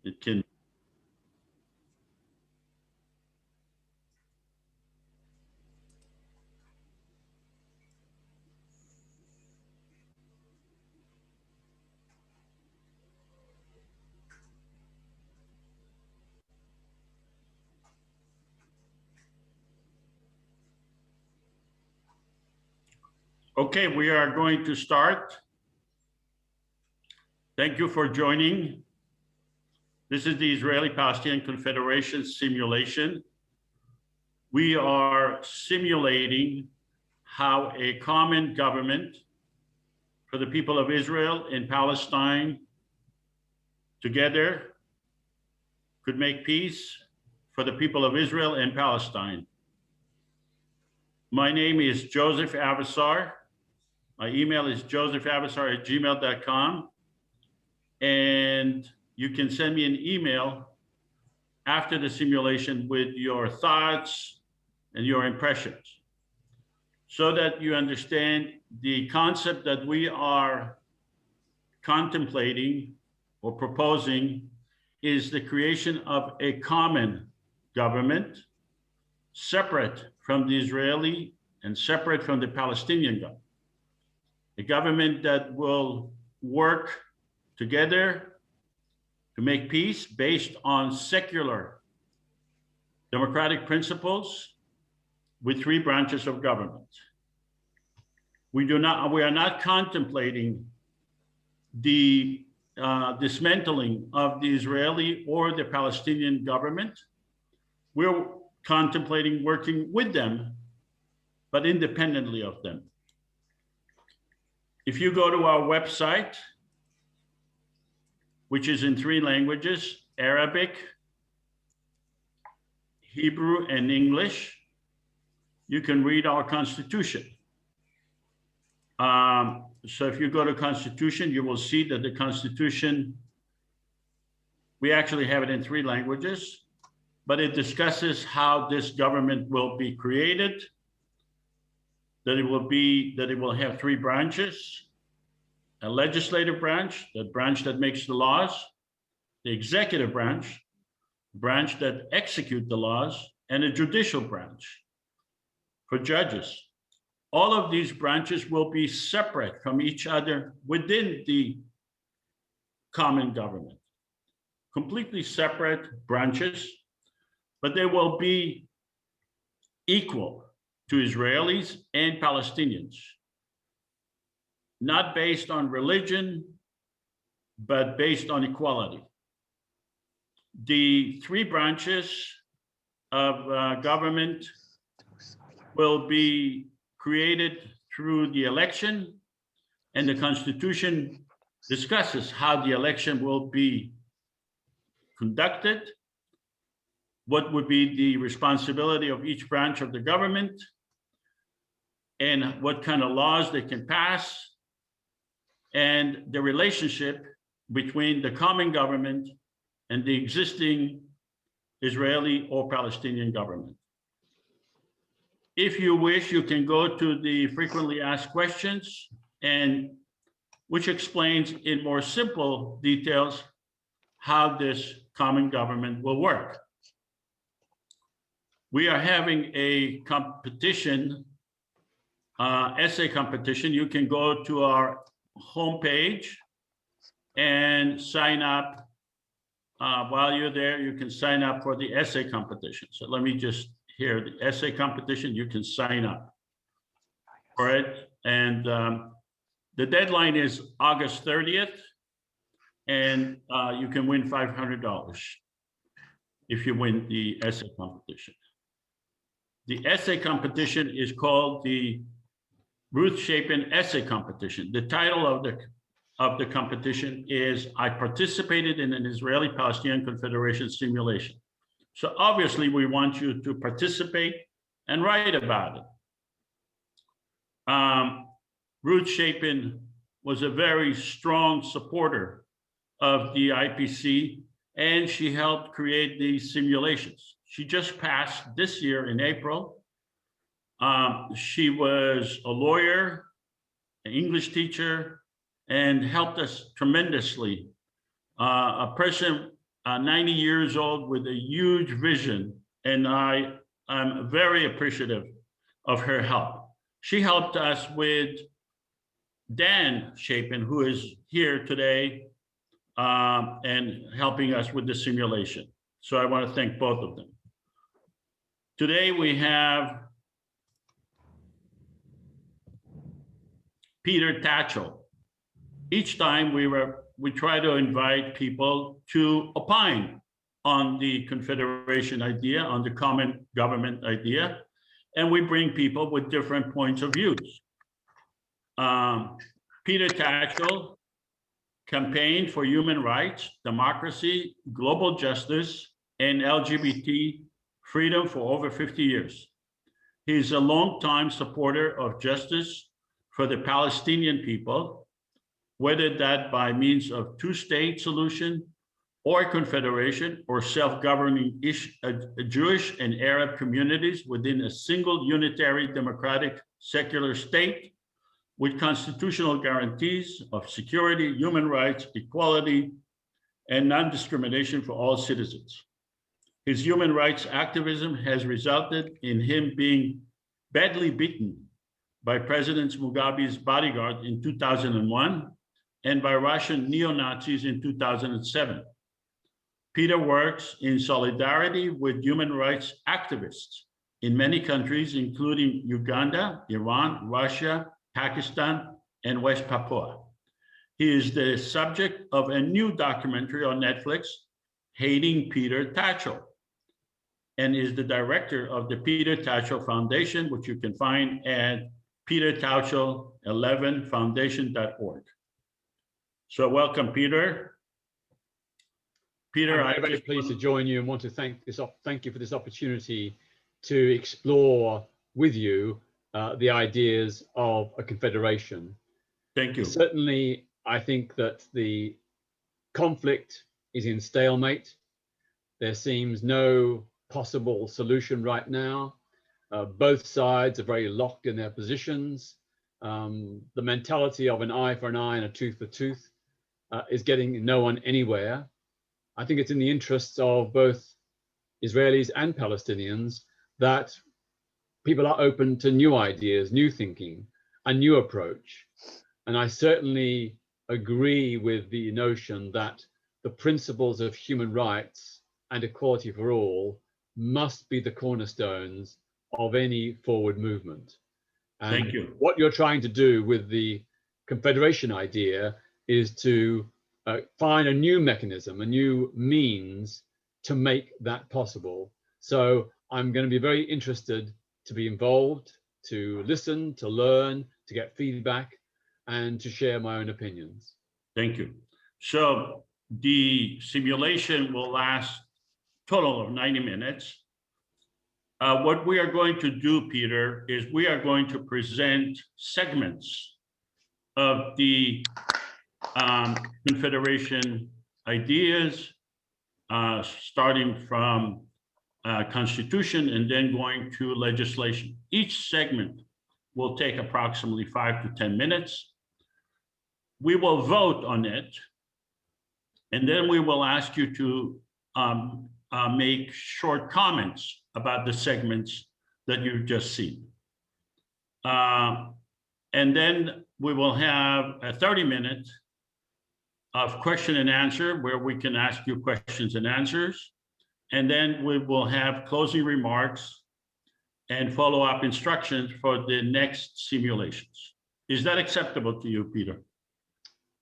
It can. Okay, we are going to start. Thank you for joining. This is the Israeli-Palestinian Confederation simulation. We are simulating how a common government for the people of Israel and Palestine together could make peace for the people of Israel and Palestine. My name is Joseph Avasar. My email is josephavassar@gmail.com. And you can send me an email after the simulation with your thoughts and your impressions so that you understand the concept that we are contemplating or proposing is the creation of a common government separate from the Israeli and separate from the Palestinian government. A government that will work together to make peace based on secular democratic principles with three branches of government. We are not contemplating the dismantling of the Israeli or the Palestinian government. We're contemplating working with them, but independently of them. If you go to our website, which is in three languages, Arabic, Hebrew, and English, you can read our Constitution. So if you go to Constitution, you will see that the Constitution, we actually have it in three languages, but it discusses how this government will be created, that it will have three branches: a legislative branch, the branch that makes the laws, the executive branch that execute the laws, and a judicial branch for judges. All of these branches will be separate from each other within the common government, completely separate branches, but they will be equal to Israelis and Palestinians, not based on religion, but based on equality. The three branches of government will be created through the election, and the Constitution discusses how the election will be conducted, what would be the responsibility of each branch of the government, and what kind of laws they can pass, and the relationship between the common government and the existing Israeli or Palestinian government. If you wish, you can go to the frequently asked questions, and which explains in more simple details how this common government will work. We are having a competition, essay competition. You can go to our homepage and sign up. While you're there, you can sign up for the essay competition. So let me just here, the essay competition, you can sign up for it. And the deadline is August 30th, and you can win $500 if you win the essay competition. The essay competition is called the Ruth Chapin Essay Competition. The title of the competition is "I participated in an Israeli-Palestinian Confederation simulation." So obviously we want you to participate and write about it. Ruth Chapin was a very strong supporter of the IPC, and she helped create these simulations. She just passed this year in April. She was a lawyer, an English teacher, and helped us tremendously. A person 90 years old with a huge vision, and I'm very appreciative of her help. She helped us with Dan Chapin, who is here today, and helping us with the simulation. So I want to thank both of them. Today we have Peter Tatchell. Each time we try to invite people to opine on the Confederation idea, on the common government idea, and we bring people with different points of views. Peter Tatchell campaigned for human rights, democracy, global justice, and LGBT freedom for over 50 years. He's a longtime supporter of justice for the Palestinian people, whether that by means of two-state solution or confederation or self-governing Jewish and Arab communities within a single unitary democratic secular state with constitutional guarantees of security, human rights, equality, and non-discrimination for all citizens. His human rights activism has resulted in him being badly beaten by President Mugabe's bodyguard in 2001 and by Russian neo-Nazis in 2007. Peter works in solidarity with human rights activists in many countries, including Uganda, Iran, Russia, Pakistan, and West Papua. He is the subject of a new documentary on Netflix, Hating Peter Tatchell, and is the director of the Peter Tatchell Foundation, which you can find at petertatchell11foundation.org. So welcome, Peter. Peter, I'm very pleased to join you and want to thank you for this opportunity to explore with you the ideas of a confederation. Thank you. Certainly, I think that the conflict is in stalemate. There seems no possible solution right now. Both sides are very locked in their positions. The mentality of an eye for an eye and a tooth for tooth is getting no one anywhere. I think it's in the interests of both Israelis and Palestinians that people are open to new ideas, new thinking, a new approach. And I certainly agree with the notion that the principles of human rights and equality for all must be the cornerstones of any forward movement. And thank you. What you're trying to do with the confederation idea is to find a new mechanism, a new means to make that possible. So I'm going to be very interested to be involved, to listen, to learn, to get feedback, and to share my own opinions. Thank you. So the simulation will last a total of 90 minutes. What we are going to do, Peter, is we are going to present segments of the Confederation ideas, starting from Constitution and then going to legislation. Each segment will take approximately 5 to 10 minutes. We will vote on it, and then we will ask you to make short comments about the segments that you've just seen. And then we will have a 30-minute of question and answer where we can ask you questions and answers. And then we will have closing remarks and follow-up instructions for the next simulations. Is that acceptable to you, Peter?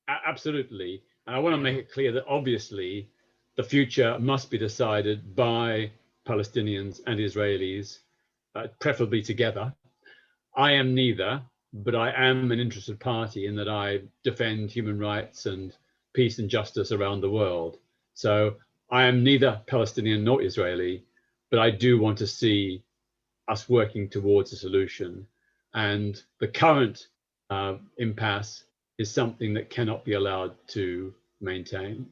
Absolutely. And I want to make it clear that obviously the future must be decided by Palestinians and Israelis, preferably together. I am neither, but I am an interested party in that I defend human rights and peace and justice around the world. So I am neither Palestinian nor Israeli, but I do want to see us working towards a solution. And the current impasse is something that cannot be allowed to maintain.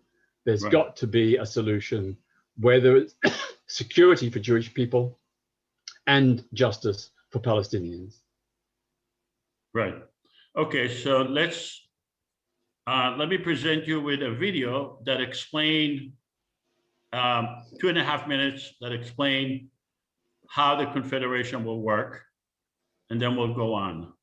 There's got to be a solution where there is security for Jewish people and justice for Palestinians. Right. Okay, so let me present you with a video that explains 2.5 minutes that explain how the Confederation will work, and then we'll go on.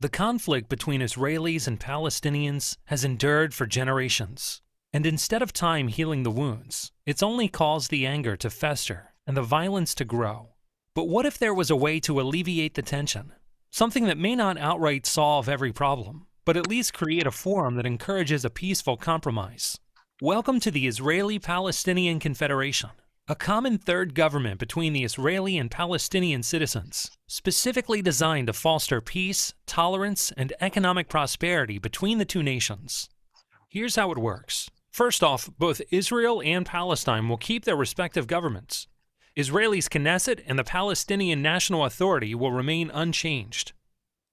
The conflict between Israelis and Palestinians has endured for generations, and instead of time healing the wounds, it's only caused the anger to fester and the violence to grow. But what if there was a way to alleviate the tension? Something that may not outright solve every problem, but at least create a forum that encourages a peaceful compromise. Welcome to the Israeli-Palestinian Confederation, a common third government between the Israeli and Palestinian citizens, specifically designed to foster peace, tolerance, and economic prosperity between the two nations. Here's how it works. First off, both Israel and Palestine will keep their respective governments. Israel's Knesset and the Palestinian National Authority will remain unchanged.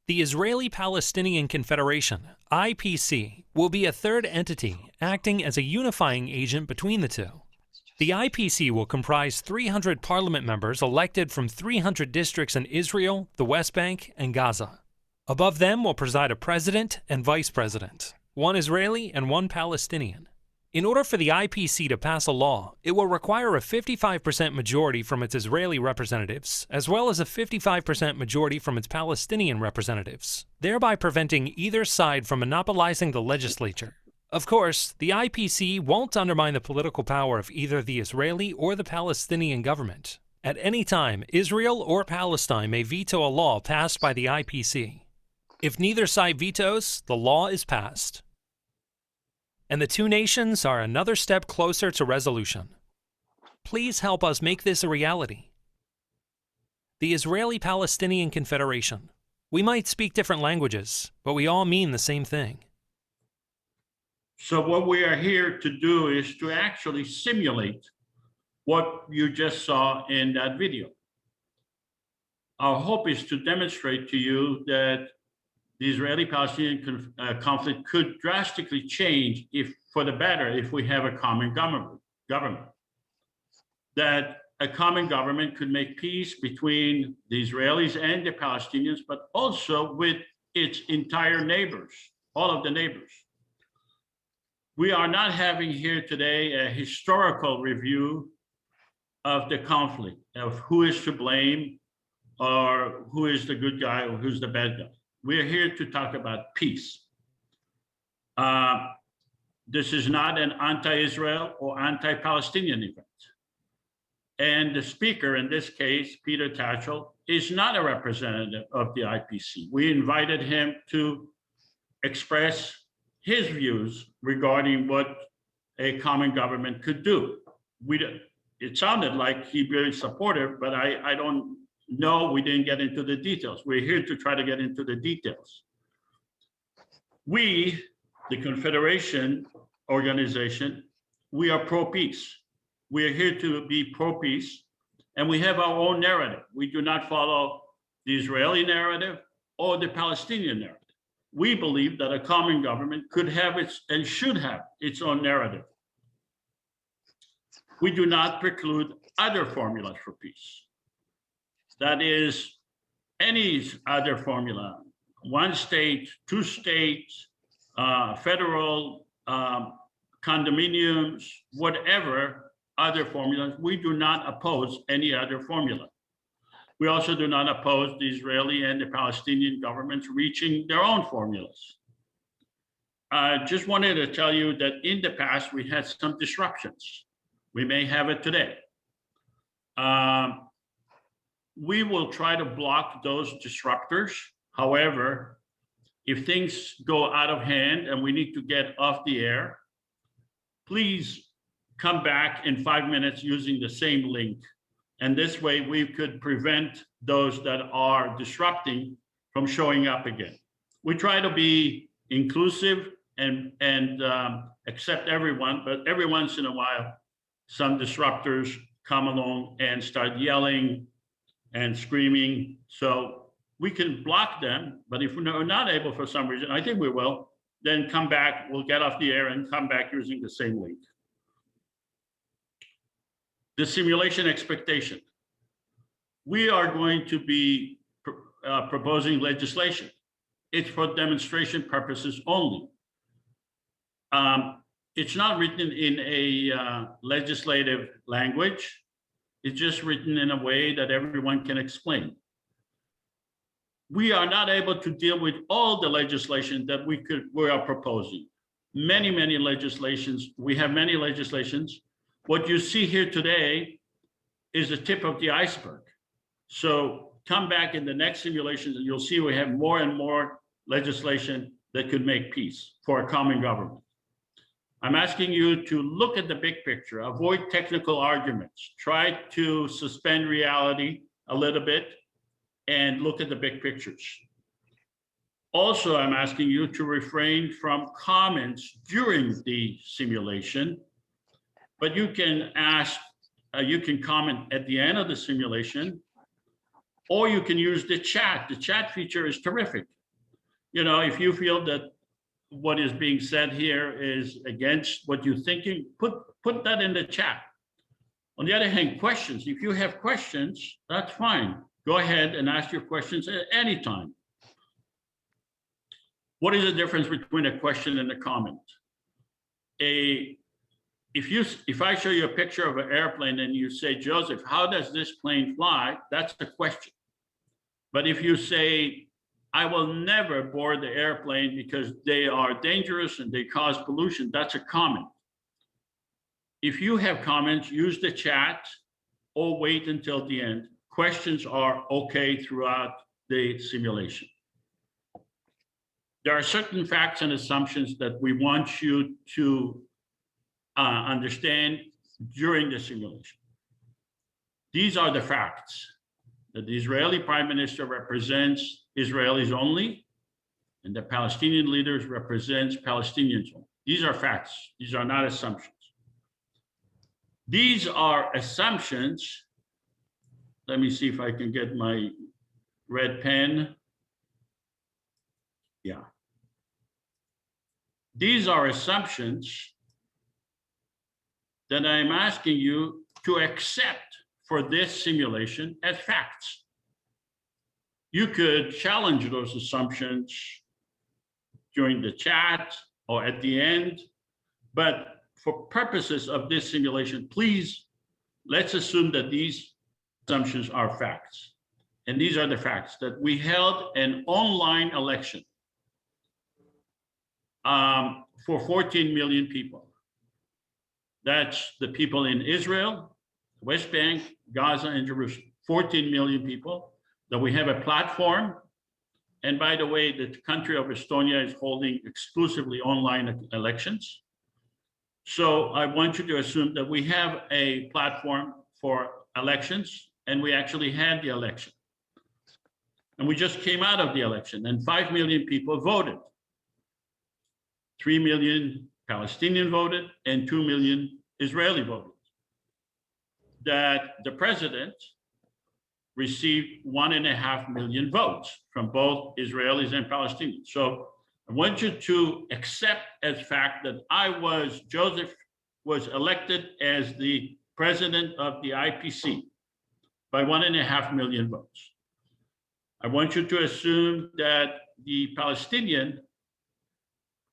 The Israeli-Palestinian Confederation, IPC, will be a third entity acting as a unifying agent between the two. The IPC will comprise 300 parliament members elected from 300 districts in Israel, the West Bank, and Gaza. Above them will preside a president and vice president, one Israeli and one Palestinian. In order for the IPC to pass a law, it will require a 55% majority from its Israeli representatives, as well as a 55% majority from its Palestinian representatives, thereby preventing either side from monopolizing the legislature. Of course, the IPC won't undermine the political power of either the Israeli or the Palestinian government. At any time, Israel or Palestine may veto a law passed by the IPC. If neither side vetoes, the law is passed, and the two nations are another step closer to resolution. Please help us make this a reality. The Israeli-Palestinian Confederation. We might speak different languages, but we all mean the same thing. So what we are here to do is to actually simulate what you just saw in that video. Our hope is to demonstrate to you that the Israeli-Palestinian conflict could drastically change if, for the better, if we have a common government. That a common government could make peace between the Israelis and the Palestinians, but also with its entire neighbors, all of the neighbors. We are not having here today a historical review of the conflict, of who is to blame, or who is the good guy or who's the bad guy. We're here to talk about peace. This is not an anti-Israel or anti-Palestinian event. And the speaker in this case, Peter Tatchell, is not a representative of the IPC. We invited him to express his views regarding what a common government could do. It sounded like he very supportive, but I don't know, we didn't get into the details. We're here to try to get into the details. We, the Confederation organization, we are pro-peace. We are here to be pro-peace, and we have our own narrative. We do not follow the Israeli narrative or the Palestinian narrative. We believe that a common government could have its and should have its own narrative. We do not preclude other formulas for peace. That is, any other formula, one state, two states, federal condominiums, whatever other formulas, we do not oppose any other formula. We also do not oppose the Israeli and the Palestinian governments reaching their own formulas. I just wanted to tell you that in the past, we had some disruptions. We may have it today. We will try to block those disruptors. However, if things go out of hand and we need to get off the air, please come back in 5 minutes using the same link. And this way we could prevent those that are disrupting from showing up again. We try to be inclusive and accept everyone, but every once in a while, some disruptors come along and start yelling and screaming. So we can block them, but if we're not able for some reason, I think we will, then come back, we'll get off the air and come back using the same link. The simulation expectation. We are going to be proposing legislation. it's for demonstration purposes only. It's not written in a legislative language. It's just written in a way that everyone can explain. We are not able to deal with all the legislation that we are proposing. Many legislations, we have many legislations. What you see here today is the tip of the iceberg. So come back in the next simulations and you'll see we have more and more legislation that could make peace for a common government. I'm asking you to look at the big picture, avoid technical arguments, try to suspend reality a little bit and look at the big pictures. Also, I'm asking you to refrain from comments during the simulation, but you can comment at the end of the simulation, or you can use the chat. The chat feature is terrific. You know, if you feel that what is being said here is against what you're thinking, put that in the chat. On the other hand, questions, if you have questions, that's fine. Go ahead and ask your questions at any time. What is the difference between a question and a comment? If I show you a picture of an airplane and you say, Joseph, how does this plane fly? That's a question. But if you say, I will never board the airplane because they are dangerous and they cause pollution, that's a comment. If you have comments, use the chat or wait until the end. Questions are okay throughout the simulation. There are certain facts and assumptions that we want you to understand during the simulation. These are the facts. That the Israeli prime minister represents Israelis only, and the Palestinian leaders represents Palestinians only. These are facts. These are not assumptions. These are assumptions. Let me see if I can get my red pen. Yeah. These are assumptions that I'm asking you to accept for this simulation as facts. You could challenge those assumptions during the chat or at the end, but for purposes of this simulation, please, let's assume that these assumptions are facts. And these are the facts: that we held an online election for 14 million people. That's the people in Israel, West Bank, Gaza, and Jerusalem. 14 million people. That we have a platform. And by the way, the country of Estonia is holding exclusively online elections. So I want you to assume that we have a platform for elections, and we actually had the election. And we just came out of the election, and 5 million people voted. 3 million Palestinian voted, and 2 million Israeli voted. That the president received 1.5 million votes from both Israelis and Palestinians. So I want you to accept as fact that Joseph was elected as the president of the IPC by 1.5 million votes. I want you to assume that the Palestinian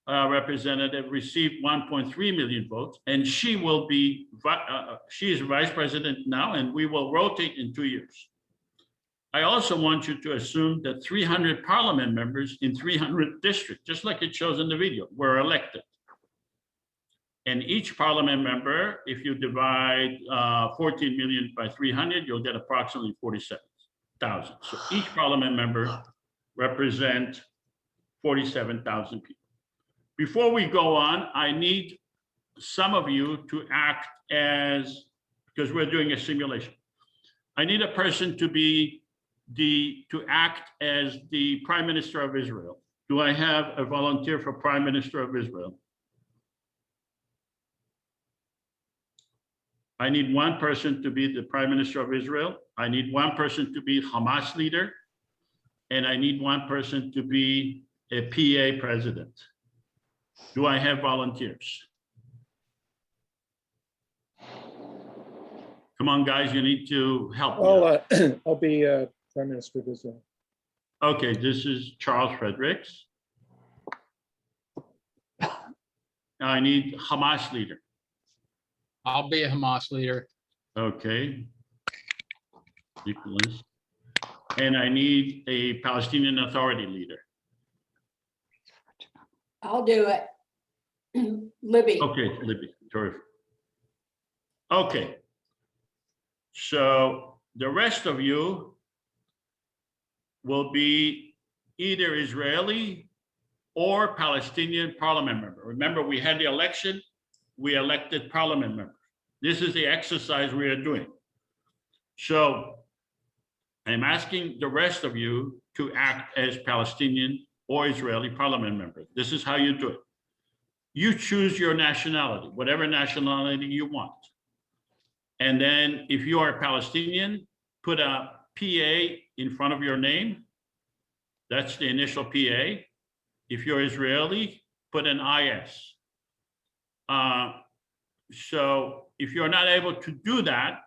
representative received 1.3 million votes, and she will be, she is vice president now, and we will rotate in 2 years. I also want you to assume that 300 parliament members in 300 districts, just like it shows in the video, were elected. And each parliament member, if you divide 14 million by 300, you'll get approximately 47,000. So each parliament member represents 47,000 people. Before we go on, I need some of you to act as, because we're doing a simulation. I need a person to act as the Prime Minister of Israel. Do I have a volunteer for Prime Minister of Israel? I need one person to be the Prime Minister of Israel. I need one person to be Hamas leader. And I need one person to be a PA president. Do I have volunteers? Come on, guys, you need to help me. I'll be Prime Minister of Israel. Okay, this is Charles Fredericks. I need Hamas leader. I'll be a Hamas leader. Okay. Nicholas. And I need a Palestinian Authority leader. I'll do it. Libby. Okay, Libby, terrific. Okay. So the rest of you will be either Israeli or Palestinian parliament member. Remember, we had the election, we elected parliament members. This is the exercise we are doing. So I'm asking the rest of you to act as Palestinian or Israeli parliament members. This is how you do it. You choose your nationality, whatever nationality you want. And then if you are Palestinian, put a PA in front of your name. That's the initial PA. If you're Israeli, put an IS. So if you're not able to do that,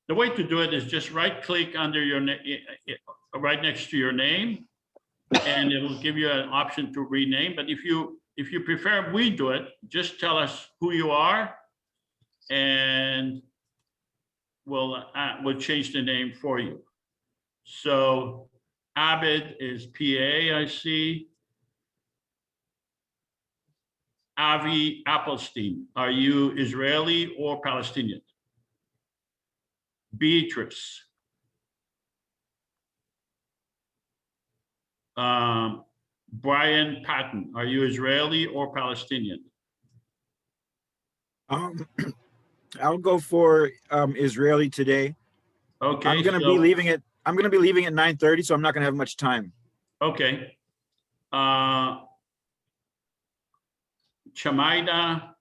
the way to do it is just right-click under your right next to your name, and it will give you an option to rename. But if you prefer we do it, just tell us who you are, and we'll change the name for you. So Abed is PA, I see. Avi Appelstein, are you Israeli or Palestinian? Beatrice. Brian Patton, are you Israeli or Palestinian? I'll go for Israeli today. Okay. I'm going to be leaving at 9:30, so I'm not going to have much time. Okay. Chamaida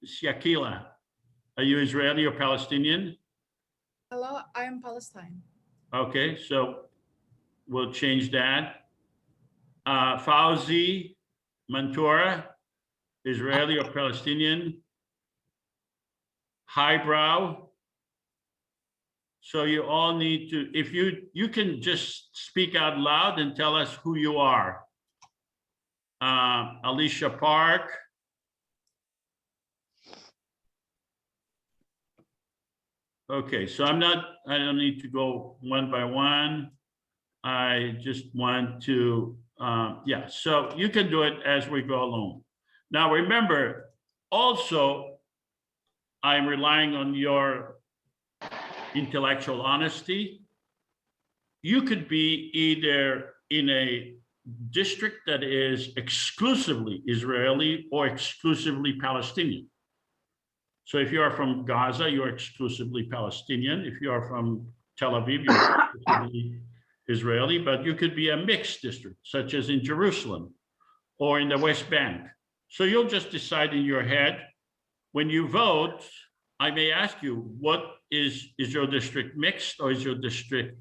Siakila, are you Israeli or Palestinian? Hello, I am Palestine. Okay, so we'll change that. Fauzi Mantura, Israeli or Palestinian? Highbrow. So you all need to, if you can just speak out loud and tell us who you are. Alicia Park. Okay, so I don't need to go one by one. I just want to, yeah, so you can do it as we go along. Now, remember, also, I'm relying on your intellectual honesty. You could be either in a district that is exclusively Israeli or exclusively Palestinian. So if you are from Gaza, you're exclusively Palestinian. If you are from Tel Aviv, you're exclusively Israeli, but you could be a mixed district, such as in Jerusalem or in the West Bank. So you'll just decide in your head. When you vote, I may ask you, what is your district mixed, or is your district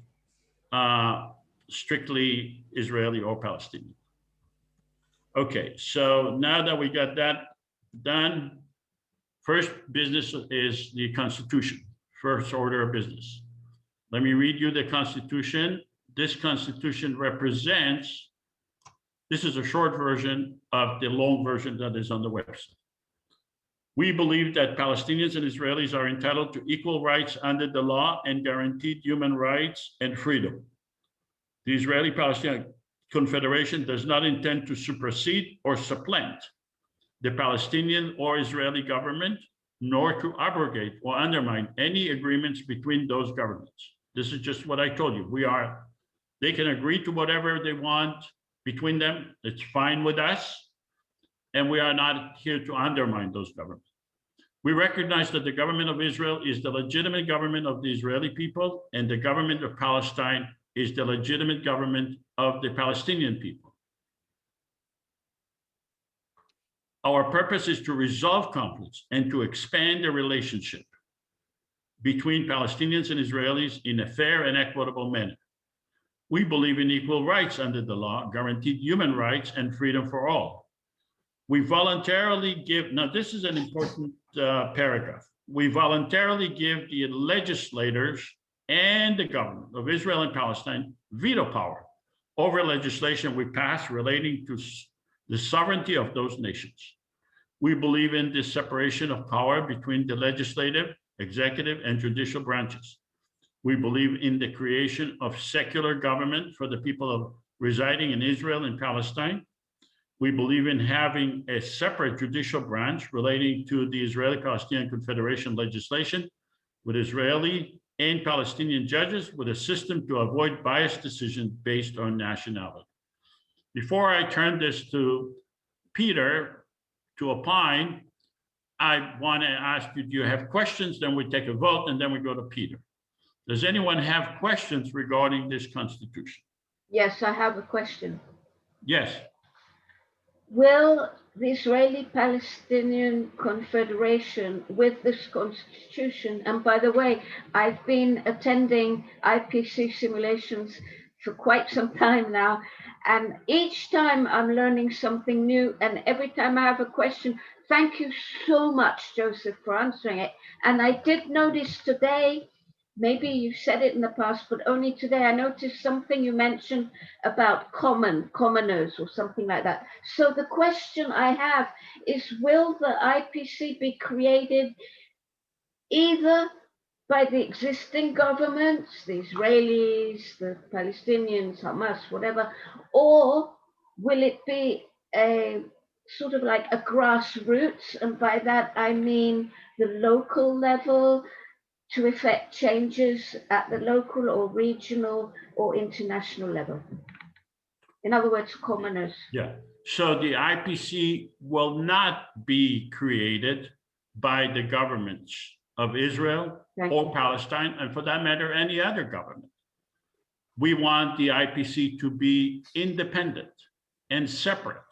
strictly Israeli or Palestinian? Okay, so now that we got that done, first business is the Constitution, first order of business. Let me read you the Constitution. This Constitution represents, this is a short version of the long version that is on the website. We believe that Palestinians and Israelis are entitled to equal rights under the law and guaranteed human rights and freedom. The Israeli-Palestinian Confederation does not intend to supersede or supplant the Palestinian or Israeli government, nor to abrogate or undermine any agreements between those governments. This is just what I told you. They can agree to whatever they want between them. It's fine with us. And we are not here to undermine those governments. We recognize that the government of Israel is the legitimate government of the Israeli people, and the government of Palestine is the legitimate government of the Palestinian people. Our purpose is to resolve conflicts and to expand the relationship between Palestinians and Israelis in a fair and equitable manner. We believe in equal rights under the law, guaranteed human rights, and freedom for all. We voluntarily give, now this is an important paragraph. We voluntarily give the legislators and the government of Israel and Palestine veto power over legislation we pass relating to the sovereignty of those nations. We believe in the separation of power between the legislative, executive, and judicial branches. We believe in the creation of secular government for the people of residing in Israel and Palestine. We believe in having a separate judicial branch relating to the Israeli-Palestinian Confederation legislation with Israeli and Palestinian judges with a system to avoid biased decisions based on nationality. Before I turn this to Peter to opine, I want to ask you, do you have questions? Then we take a vote and then we go to Peter. Does anyone have questions regarding this constitution? Yes, I have a question. Yes. Will the Israeli-Palestinian Confederation with this constitution, and by the way, I've been attending IPC simulations for quite some time now, and each time I'm learning something new, and every time I have a question, thank you so much, Joseph, for answering it. And I did notice today, maybe you said it in the past, but only today, I noticed something you mentioned about commoners or something like that. So the question I have is, will the IPC be created either by the existing governments, the Israelis, the Palestinians, Hamas, whatever, or will it be a sort of like a grassroots? And by that, I mean the local level, to effect changes at the local or regional or international level. In other words, commoners. Yeah. So the IPC will not be created by the governments of Israel or Palestine, and for that matter, any other government. We want the IPC to be independent and separate.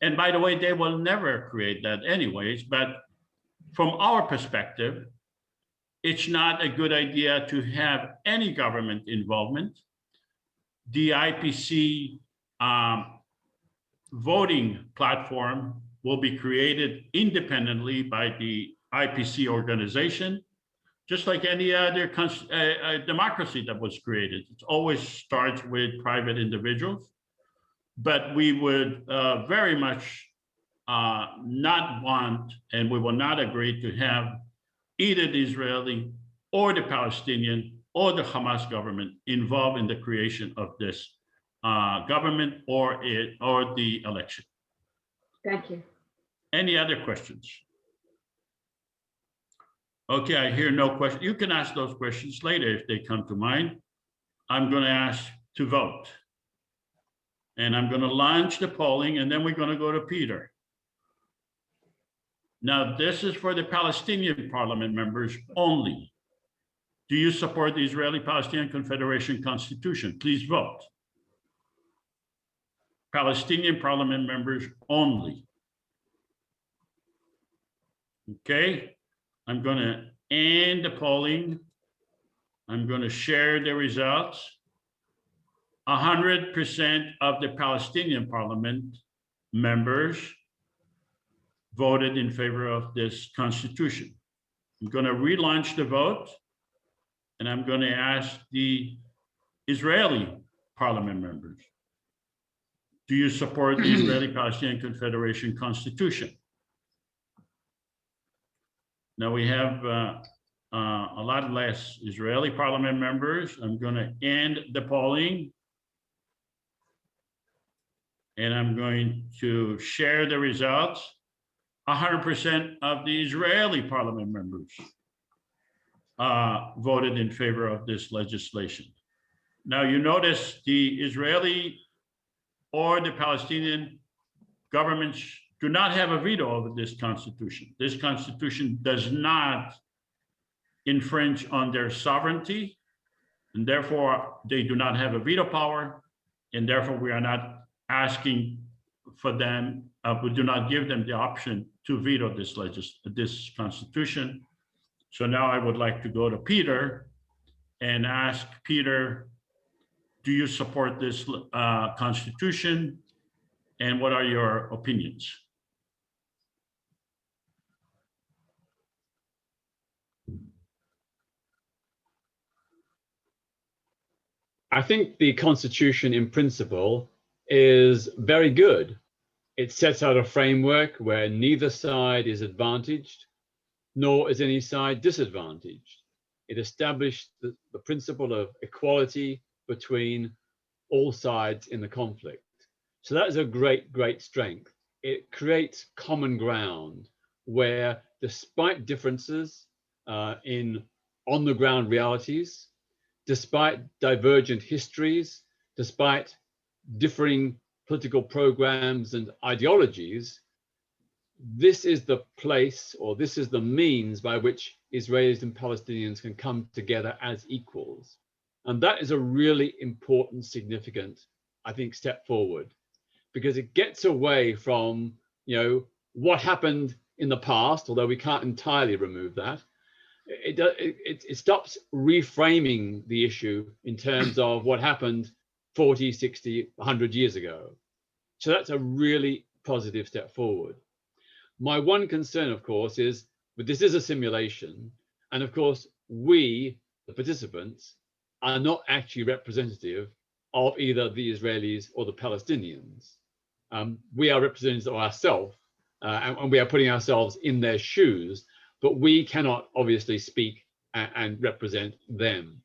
And by the way, they will never create that anyways, but from our perspective, it's not a good idea to have any government involvement. The IPC voting platform will be created independently by the IPC organization, just like any other democracy that was created. It always starts with private individuals, but we would very much not want, and we will not agree to have either the Israeli or the Palestinian or the Hamas government involved in the creation of this government or the election. Thank you. Any other questions? Okay, I hear no question. You can ask those questions later if they come to mind. I'm going to ask to vote. And I'm going to launch the polling, and then we're going to go to Peter. Now, this is for the Palestinian parliament members only. Do you support the Israeli-Palestinian Confederation Constitution? Please vote. Palestinian parliament members only. Okay. I'm going to end the polling. I'm going to share the results. 100% of the Palestinian parliament members voted in favor of this constitution. I'm going to relaunch the vote, and I'm going to ask the Israeli parliament members, do you support the Israeli-Palestinian Confederation Constitution? Now we have a lot less Israeli parliament members. I'm going to end the polling. And I'm going to share the results. 100% of the Israeli parliament members voted in favor of this legislation. Now you notice the Israeli or the Palestinian governments do not have a veto over this constitution. This constitution does not infringe on their sovereignty, and therefore they do not have a veto power, and therefore we are not asking for them, we do not give them the option to veto this constitution. So now I would like to go to Peter and ask Peter, do you support this constitution, and what are your opinions? I think the Constitution in principle is very good. It sets out a framework where neither side is advantaged, nor is any side disadvantaged. It established the principle of equality between all sides in the conflict. So that is a great, great strength. It creates common ground where, despite differences in on-the-ground realities, despite divergent histories, despite differing political programs and ideologies, this is the place, or this is the means by which Israelis and Palestinians can come together as equals. And that is a really important, significant, I think, step forward, because it gets away from, what happened in the past, although we can't entirely remove that. It stops reframing the issue in terms of what happened 40, 60, 100 years ago. So that's a really positive step forward. My one concern, of course, is that this is a simulation. And of course, we, the participants, are not actually representative of either the Israelis or the Palestinians. We are representatives of ourselves, and we are putting ourselves in their shoes, but we cannot obviously speak and represent them.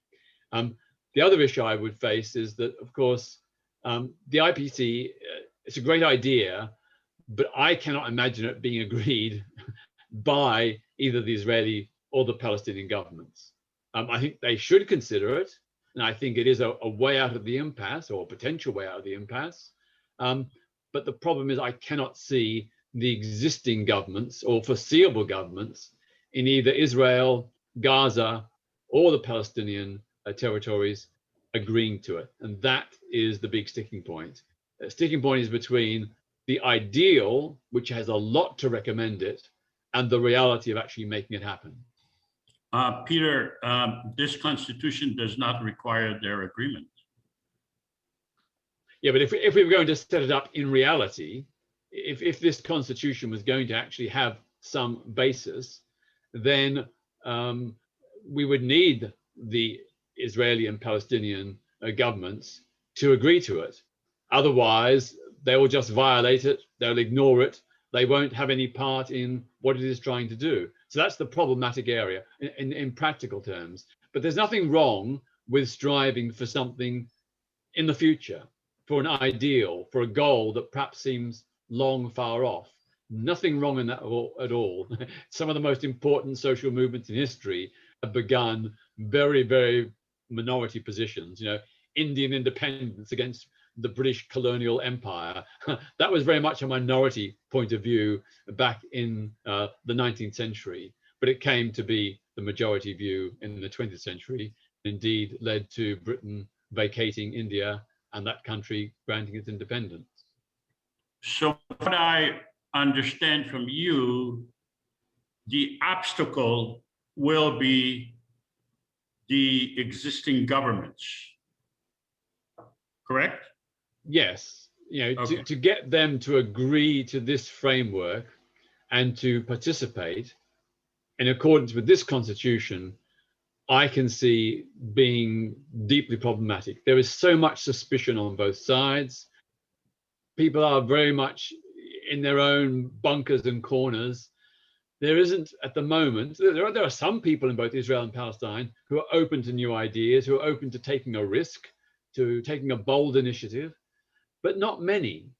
The other issue I would face is that, of course, the IPC, it's a great idea, but I cannot imagine it being agreed by either the Israeli or the Palestinian governments. I think they should consider it, and I think it is a way out of the impasse, or a potential way out of the impasse. But the problem is I cannot see the existing governments or foreseeable governments in either Israel, Gaza, or the Palestinian territories agreeing to it. And that is the big sticking point. The sticking point is between the ideal, which has a lot to recommend it, and the reality of actually making it happen. Peter, this constitution does not require their agreement. Yeah, but if we were going to set it up in reality, if this constitution was going to actually have some basis, then we would need the Israeli and Palestinian governments to agree to it. Otherwise, they will just violate it, they'll ignore it, they won't have any part in what it is trying to do. So that's the problematic area in practical terms. But there's nothing wrong with striving for something in the future, for an ideal, for a goal that perhaps seems long far off. Nothing wrong in that at all. Some of the most important social movements in history have begun very, very minority positions. Indian independence against the British colonial empire. That was very much a minority point of view back in the 19th century, but it came to be the majority view in the 20th century, indeed led to Britain vacating India and that country granting its independence. So what I understand from you, the obstacle will be the existing governments, correct? Yes, Okay. to get them to agree to this framework and to participate in accordance with this constitution, I can see being deeply problematic. There is so much suspicion on both sides. People are very much in their own bunkers and corners. There isn't at the moment, there are some people in both Israel and Palestine who are open to new ideas, who are open to taking a risk, to taking a bold initiative, but not many.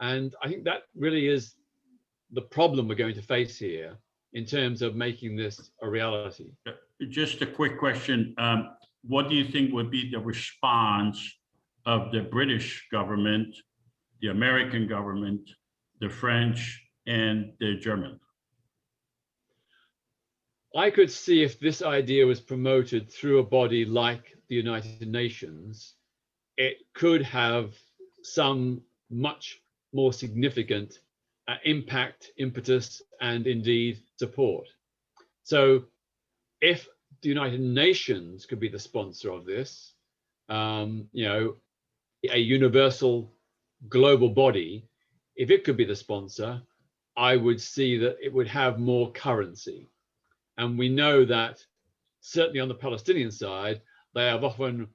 And I think that really is the problem we're going to face here in terms of making this a reality. Just a quick question. What do you think would be the response of the British government, the American government, the French, and the German? I could see if this idea was promoted through a body like the United Nations, it could have some much more significant impact, impetus, and indeed support. So if the United Nations could be the sponsor of this, a universal global body, if it could be the sponsor, I would see that it would have more currency. And we know that certainly on the Palestinian side, they have often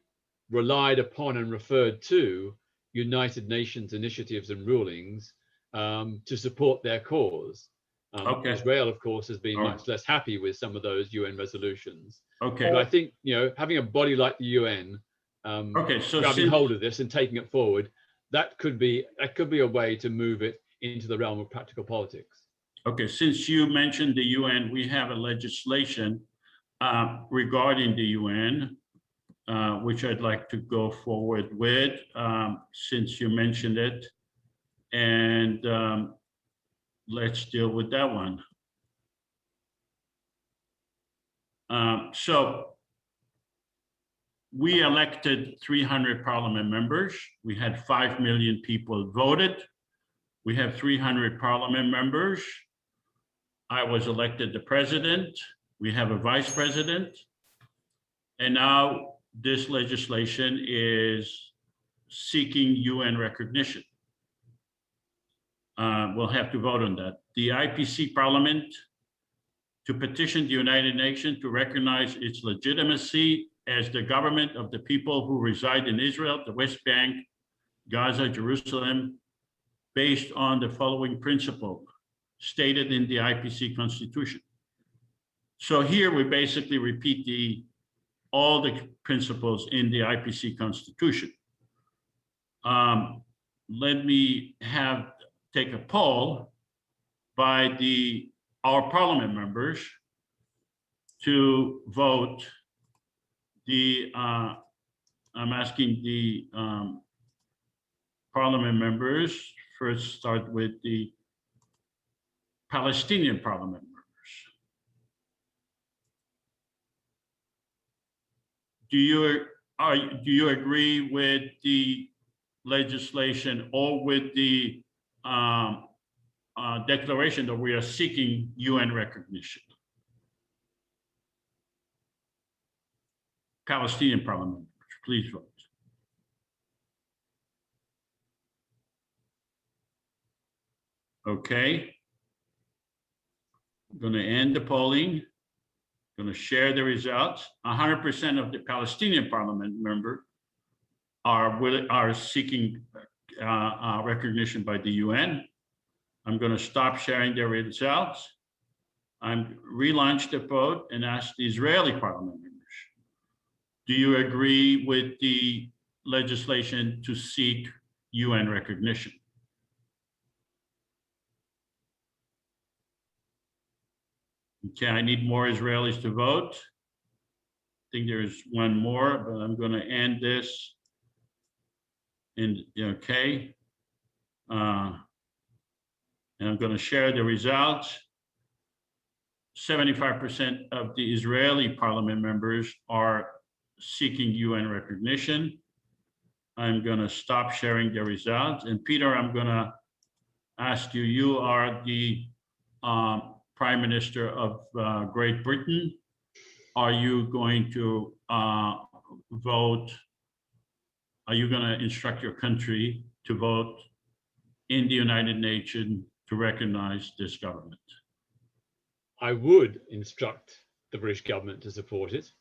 relied upon and referred to United Nations initiatives and rulings to support their cause. Okay. Israel, of course, has been All right. much less happy with some of those UN resolutions. Okay. But I think, having a body like the UN Okay. So grabbing since, hold of this and taking it forward, that could be a way to move it into the realm of practical politics. okay, since you mentioned the UN, we have a legislation regarding the UN, which I'd like to go forward with, since you mentioned it. And let's deal with that one. So we elected 300 parliament members. We had 5 million people voted. We have 300 parliament members. I was elected the president. We have a vice president. And now this legislation is seeking UN recognition. We'll have to vote on that. The IPC Parliament to petition the United Nations to recognize its legitimacy as the government of the people who reside in Israel, the West Bank, Gaza, Jerusalem, based on the following principle stated in the IPC Constitution. So here we basically repeat all the principles in the IPC Constitution. Let me take a poll by our parliament members to vote. I'm asking the parliament members, first start with the Palestinian parliament members. Do you agree with the legislation or with the declaration that we are seeking UN recognition? Palestinian parliament members, please vote. Okay. I'm going to end the polling. I'm going to share the results. 100% of the Palestinian parliament members are seeking recognition by the UN. I'm going to stop sharing the results. I'm relaunch the vote and ask the Israeli parliament members, do you agree with the legislation to seek UN recognition? Okay, I need more Israelis to vote. I think there's one more, but I'm going to end this. And okay. And I'm going to share the results. 75% of the Israeli parliament members are seeking UN recognition. I'm going to stop sharing the results. And Peter, I'm going to ask you, you are the Prime Minister of Great Britain. Are you going to vote? Are you going to instruct your country to vote in the United Nations to recognize this government? I would instruct the British government to support it.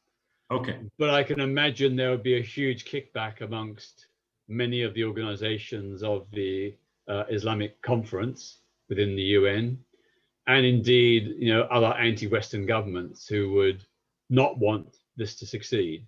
Okay. But I can imagine there would be a huge kickback amongst many of the organizations of the Islamic Conference within the UN, and indeed, other anti-Western governments who would not want this to succeed.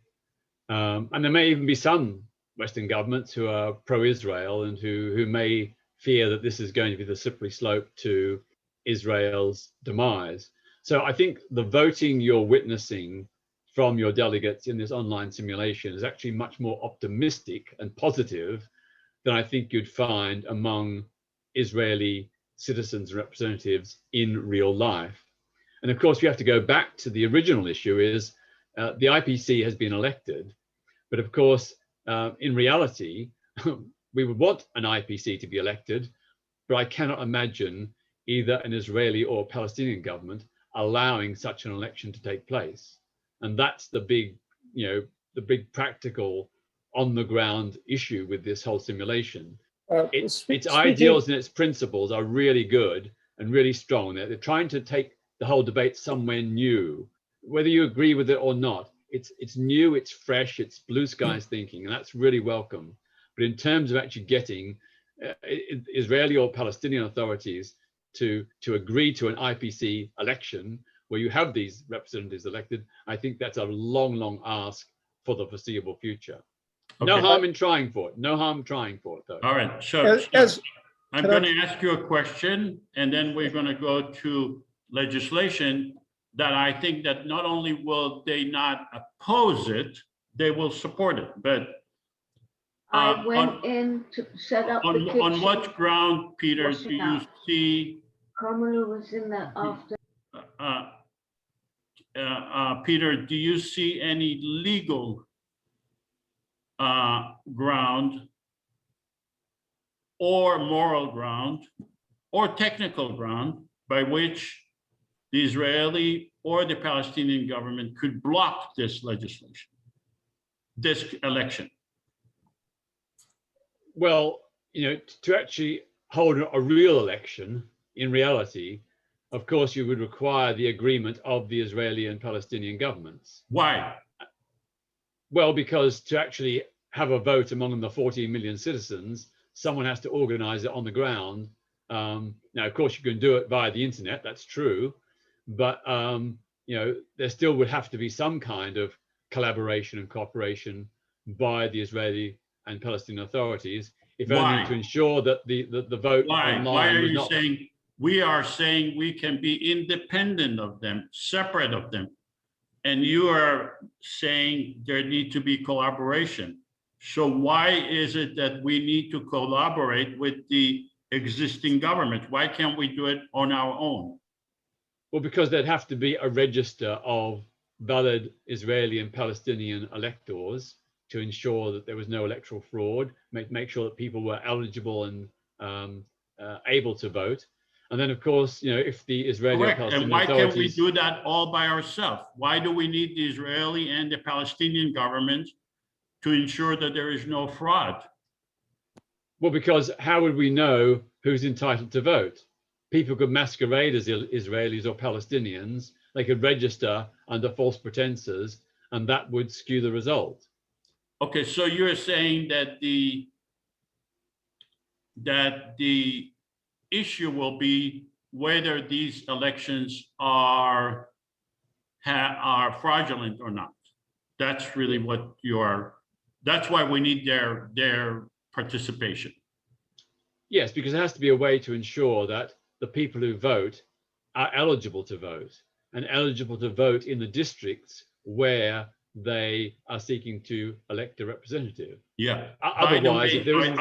And there may even be some Western governments who are pro-Israel and who may fear that this is going to be the slippery slope to Israel's demise. So I think the voting you're witnessing from your delegates in this online simulation is actually much more optimistic and positive than I think you'd find among Israeli citizens and representatives in real life. And of course, you have to go back to the original issue is the IPC has been elected, but of course, in reality, we would want an IPC to be elected, but I cannot imagine either an Israeli or Palestinian government allowing such an election to take place. And that's the big, the big practical on the ground issue with this whole simulation. Its ideals and its principles are really good and really strong. They're trying to take the whole debate somewhere new. Whether you agree with it or not, it's new, it's fresh, it's blue skies thinking, and that's really welcome. But in terms of actually getting Israeli or Palestinian authorities to agree to an IPC election where you have these representatives elected, I think that's a long ask for the foreseeable future. No Okay. harm in trying for it. No harm trying for it, though. All right, so I'm can I- going to ask you a question, and then we're going to go to legislation that I think that not only will they not oppose it, they will support it. But I went in to set up the kitchen. on what ground, Peter, do washing you up. see, Kamala was in there after. Peter, do you see any legal ground or moral ground or technical ground by which the Israeli or the Palestinian government could block this legislation, this election? Well, to actually hold a real election, in reality, of course, you would require the agreement of the Israeli and Palestinian governments. Why? Well, because to actually have a vote among the 14 million citizens, someone has to organize it on the ground. Now, of course, you can do it via the internet, that's true. But, there still would have to be some kind of collaboration and cooperation by the Israeli and Palestinian authorities, if only to ensure that the vote online Why are was you not. saying, we are saying we can be independent of them, separate of them? And you are saying there need to be collaboration. So why is it that we need to collaborate with the existing government? Why can't we do it on our own? Well, because there'd have to be a register of valid Israeli and Palestinian electors to ensure that there was no electoral fraud, make sure that people were eligible and able to vote. And then, of course, if the Israeli or Correct. Palestinian And why can't we authorities, do that all by ourselves? Why do we need the Israeli and the Palestinian government to ensure that there is no fraud? well, because how would we know who's entitled to vote? People could masquerade as Israelis or Palestinians. They could register under false pretenses, and that would skew the result. Okay, so you're saying that the issue will be whether these elections are fraudulent or not. That's really what that's why we need their participation. Yes, because there has to be a way to ensure that the people who vote are eligible to vote, and eligible to vote in the districts where they are seeking to elect a representative. Yeah. Otherwise, if there isn't...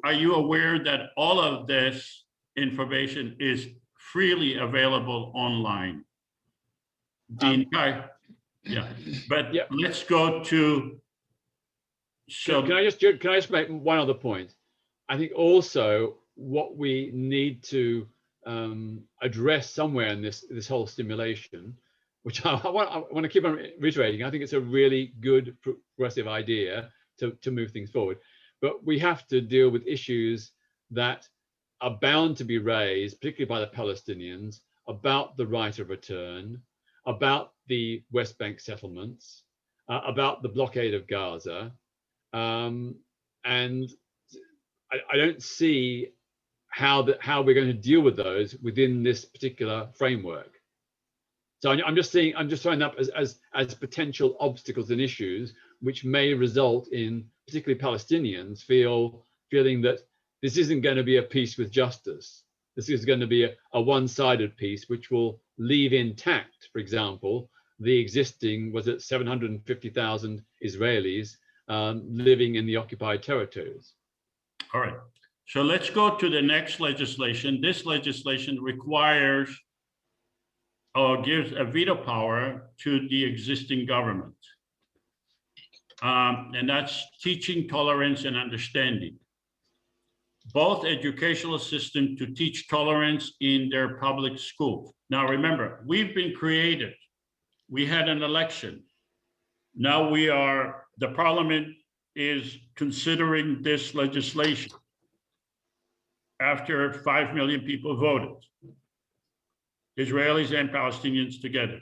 are you aware that all of this information is freely available online? Yeah, but Yeah. let's go to. So Can I just make one other point? I think also what we need to address somewhere in this whole stimulation, which I want to keep on reiterating, I think it's a really good progressive idea to move things forward. But we have to deal with issues that are bound to be raised, particularly by the Palestinians, about the right of return, about the West Bank settlements, about the blockade of Gaza. And I don't see how we're going to deal with those within this particular framework. So I'm just throwing up as potential obstacles and issues which may result in particularly Palestinians feeling that this isn't going to be a peace with justice. This is going to be a one-sided peace which will leave intact, for example, the existing, was it 750,000 Israelis living in the occupied territories. all right, so let's go to the next legislation. This legislation requires or gives a veto power to the existing government. And that's teaching tolerance and understanding. Both educational systems to teach tolerance in their public schools. Now, remember, we've been created. We had an election. Now the parliament is considering this legislation after 5 million people voted, Israelis and Palestinians together.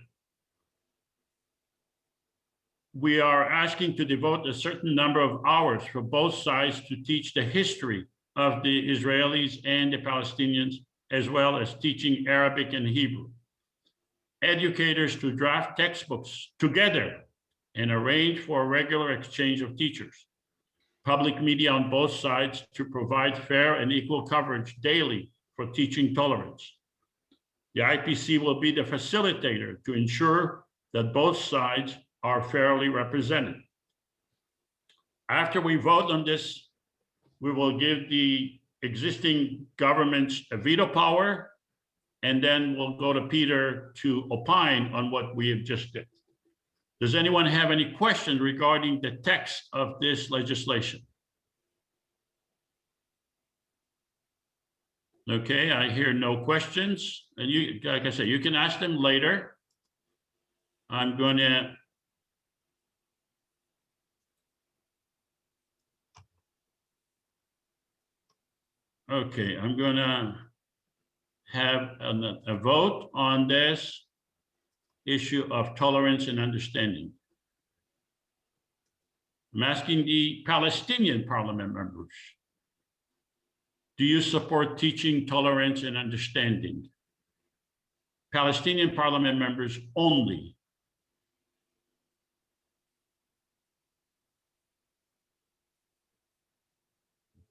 we are asking to devote a certain number of hours for both sides to teach the history of the Israelis and the Palestinians, as well as teaching Arabic and Hebrew. Educators to draft textbooks together and arrange for a regular exchange of teachers. Public media on both sides to provide fair and equal coverage daily for teaching tolerance. The IPC will be the facilitator to ensure that both sides are fairly represented. After we vote on this, we will give the existing governments a veto power, and then we'll go to Peter to opine on what we have just did. Does anyone have any questions regarding the text of this legislation? Okay, I hear no questions. And you, like I said, you can ask them later. I'm gonna okay, I'm gonna have a vote on this issue of tolerance and understanding. I'm asking the Palestinian parliament members, do you support teaching tolerance and understanding? Palestinian parliament members only.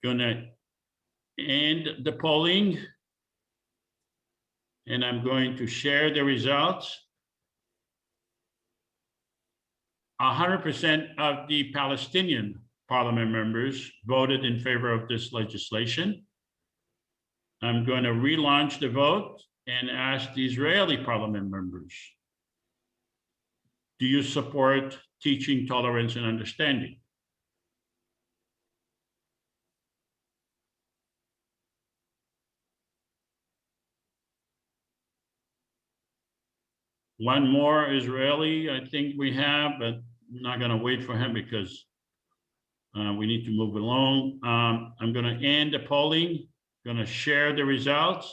Gonna end the polling, and I'm going to share the results. 100% of the Palestinian parliament members voted in favor of this legislation. I'm going to relaunch the vote and ask the Israeli parliament members, do you support teaching tolerance and understanding? One more Israeli, I think we have, but I'm not going to wait for him because we need to move along. I'm going to end the polling, going to share the results.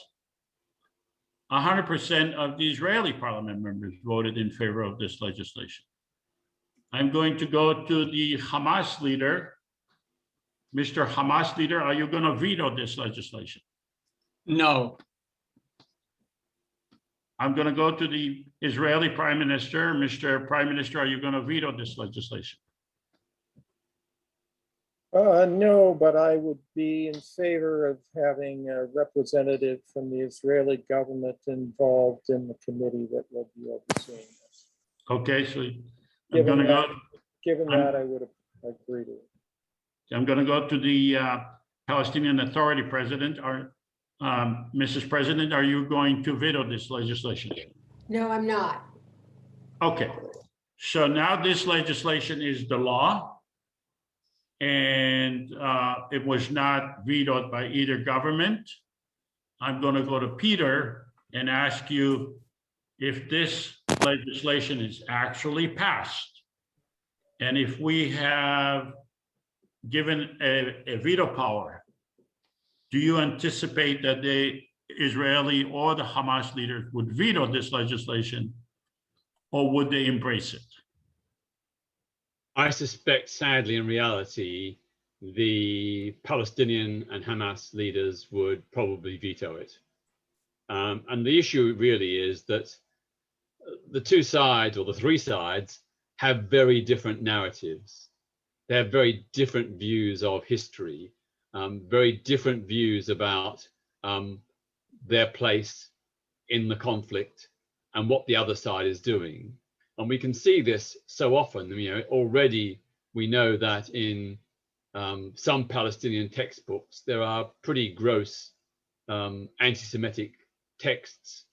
100% of the Israeli parliament members voted in favor of this legislation. I'm going to go to the Hamas leader. Mr. Hamas leader, are you going to veto this legislation? No, I'm going to go to the Israeli Prime Minister. Mr. Prime Minister, are you going to veto this legislation? No, but I would be in favor of having a representative from the Israeli government involved in the committee that will be overseeing this. Okay, so I'm going to go. Given that, I would agree to it. I'm going to go to the Palestinian Authority President. Mrs. President, are you going to veto this legislation? No, I'm not. Okay, so now this legislation is the law, and it was not vetoed by either government. I'm going to go to Peter and ask you if this legislation is actually passed, and if we have given a veto power, do you anticipate that the Israeli or the Hamas leaders would veto this legislation, or would they embrace it? I suspect, sadly, in reality, the Palestinian and Hamas leaders would probably veto it. And the issue really is that the two sides, or the three sides, have very different narratives. They have very different views of history, very different views about their place in the conflict and what the other side is doing. And we can see this so often. You know, already we know that in some Palestinian textbooks, there are pretty gross anti-Semitic texts,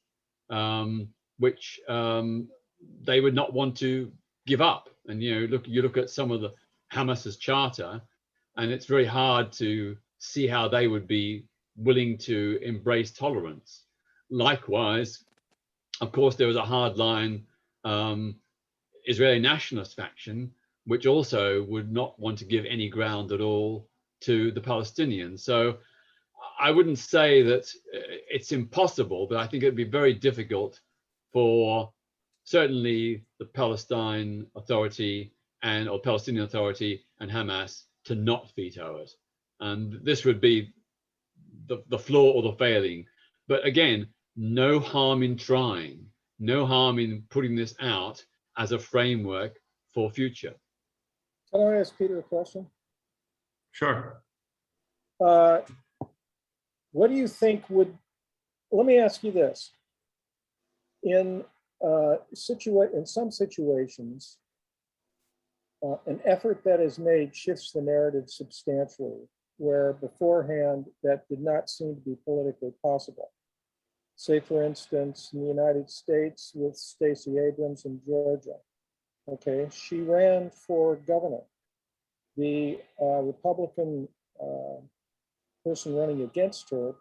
which they would not want to give up. And you look at some of the Hamas's charter, and it's very hard to see how they would be willing to embrace tolerance. Likewise, of course, there was a hardline Israeli nationalist faction, which also would not want to give any ground at all to the Palestinians. So I wouldn't say that it's impossible, but I think it'd be very difficult for certainly the Palestine Authority or Palestinian Authority and Hamas to not veto it. And this would be the flaw or the failing. But again, no harm in trying, no harm in putting this out as a framework for future. Can I ask Peter a question? Sure. What do you think would, let me ask you this. In some situations, an effort that is made shifts the narrative substantially, where beforehand that did not seem to be politically possible. Say, for instance, in the United States with Stacey Abrams in Georgia. Okay, she ran for governor. The Republican person running against her.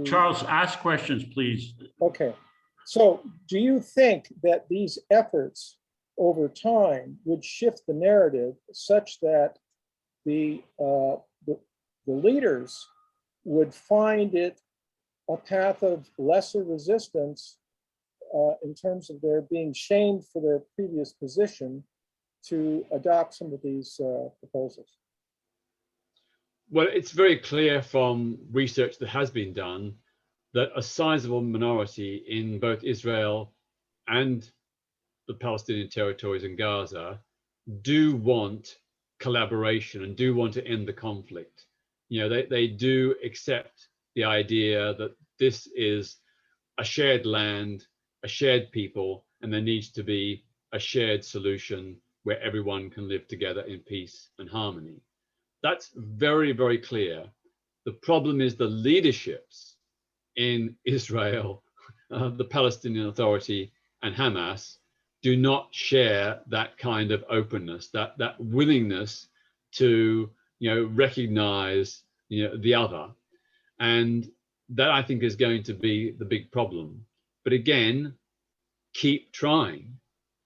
Charles, ask questions, please. Okay, so do you think that these efforts over time would shift the narrative such that the leaders would find it a path of lesser resistance in terms of their being shamed for their previous position to adopt some of these proposals? Well, it's very clear from research that has been done that a sizable minority in both Israel and the Palestinian territories in Gaza do want collaboration and do want to end the conflict. You know, they do accept the idea that this is a shared land, a shared people, and there needs to be a shared solution where everyone can live together in peace and harmony. That's very, very clear. The problem is the leaderships in Israel, the Palestinian Authority and Hamas do not share that kind of openness, that willingness to, recognize, the other. And that, I think, is going to be the big problem. But again, keep trying,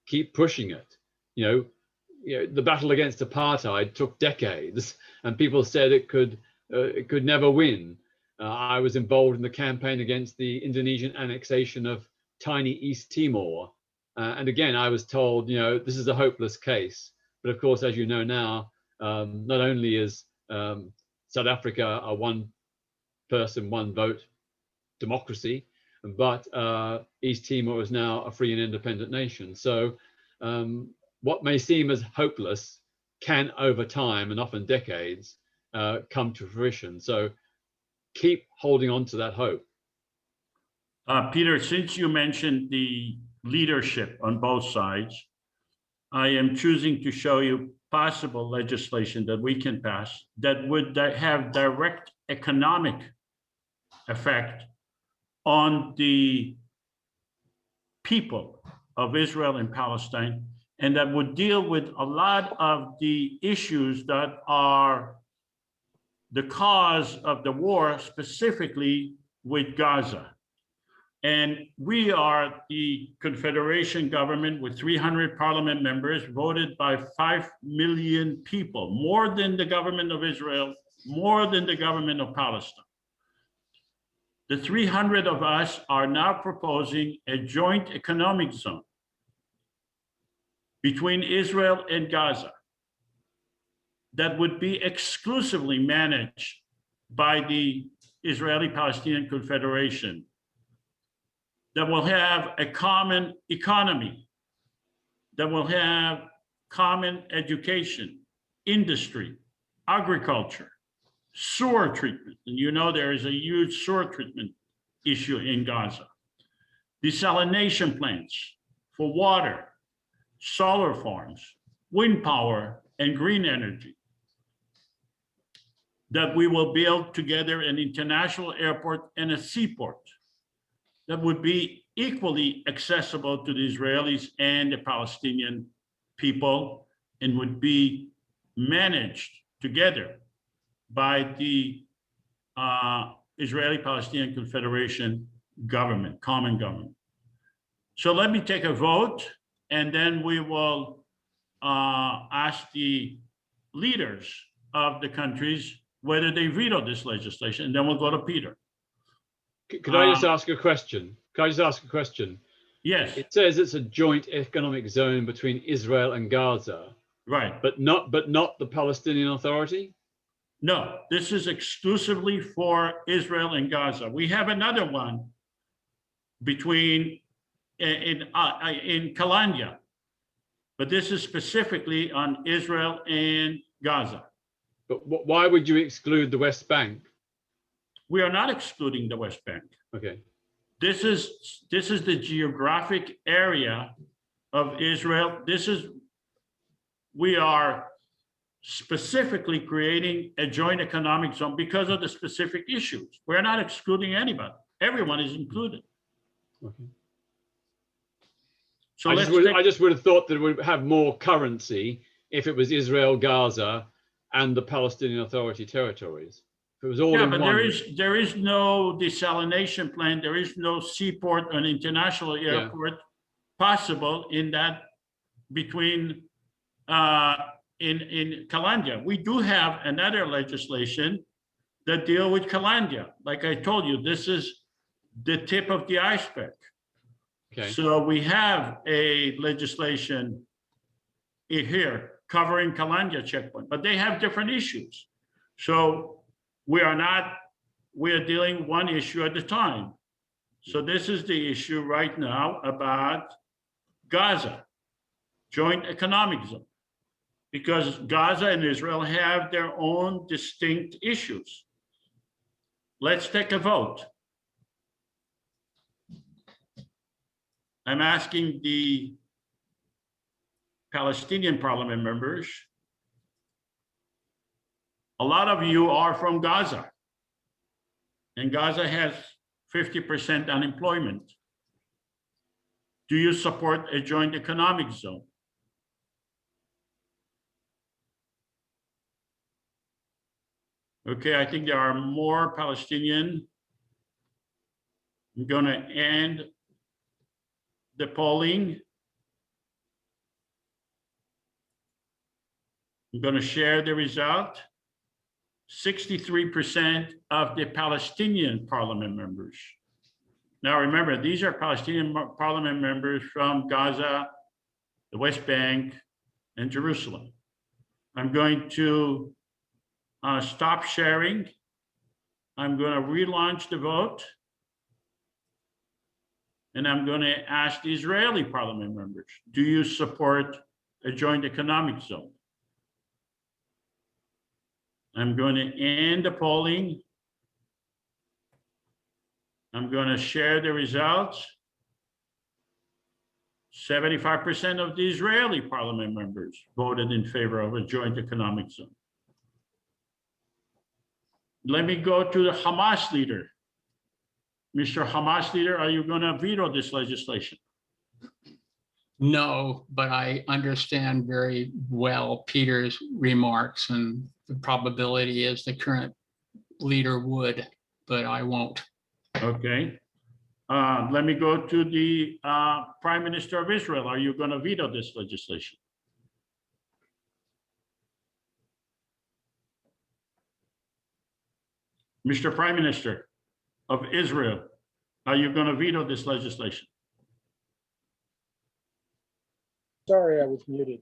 keep pushing it. The battle against apartheid took decades, and people said it could never win. I was involved in the campaign against the Indonesian annexation of tiny East Timor, and again, I was told, this is a hopeless case. But of course, as you know now, not only is South Africa a one-person, one-vote democracy, but East Timor is now a free and independent nation. So what may seem as hopeless can, over time and often decades, come to fruition. So keep holding on to that hope. Peter, since you mentioned the leadership on both sides, I am choosing to show you possible legislation that we can pass that would have direct economic effect on the people of Israel and Palestine, and that would deal with a lot of the issues that are the cause of the war, specifically with Gaza. And we are the Confederation government with 300 parliament members voted by 5 million people, more than the government of Israel, more than the government of Palestine. The 300 of us are now proposing a joint economic zone between Israel and Gaza that would be exclusively managed by the Israeli-Palestinian Confederation, that will have a common economy, that will have common education, industry, agriculture, sewer treatment. And there is a huge sewer treatment issue in Gaza. Desalination plants for water, solar farms, wind power, and green energy. That we will build together an international airport and a seaport that would be equally accessible to the Israelis and the Palestinian people, and would be managed together by the Israeli-Palestinian Confederation government, common government. So let me take a vote, and then we will ask the leaders of the countries whether they veto this legislation, and then we'll go to Peter. Could I just ask a question? Yes. It says it's a joint economic zone between Israel and Gaza. Right. but not the Palestinian Authority? No, this is exclusively for Israel and Gaza. We have another one between in Kalandia, but this is specifically on Israel and Gaza. But why would you exclude the West Bank? We are not excluding the West Bank. Okay. This is the geographic area of Israel. We are specifically creating a joint economic zone because of the specific issues. We're not excluding anybody. Everyone is included. Okay. So I let's just would have thought that it would have more currency if it was Israel, Gaza, and the Palestinian Authority territories. If it was all yeah, in but one. there is no desalination plant. There is no seaport, an international airport possible in that between in Kalandia. We do have another legislation that deal with Kalandia. Like I told you, this is the tip of the iceberg. Okay. So we have a legislation here covering Kalandia checkpoint, but they have different issues. So we are dealing one issue at a time. So this is the issue right now about Gaza, joint economic zone, because Gaza and Israel have their own distinct issues. Let's take a vote. I'm asking the Palestinian parliament members. A lot of you are from Gaza, and Gaza has 50% unemployment. Do you support a joint economic zone? Okay, I think there are more Palestinian. I'm going to end the polling. I'm going to share the result. 63% of the Palestinian parliament members. Now remember, these are Palestinian parliament members from Gaza, the West Bank, and Jerusalem. I'm going to stop sharing. I'm going to relaunch the vote. And I'm going to ask the Israeli parliament members, do you support a joint economic zone? I'm going to end the polling. I'm going to share the results. 75% of the Israeli parliament members voted in favor of a joint economic zone. Let me go to the Hamas leader. Mr. Hamas leader, are you going to veto this legislation? No, but I understand very well Peter's remarks, and the probability is the current leader would, but I won't. Okay. Let me go to the Prime Minister of Israel. Are you going to veto this legislation? Mr. Prime Minister of Israel, are you going to veto this legislation? Sorry, I was muted.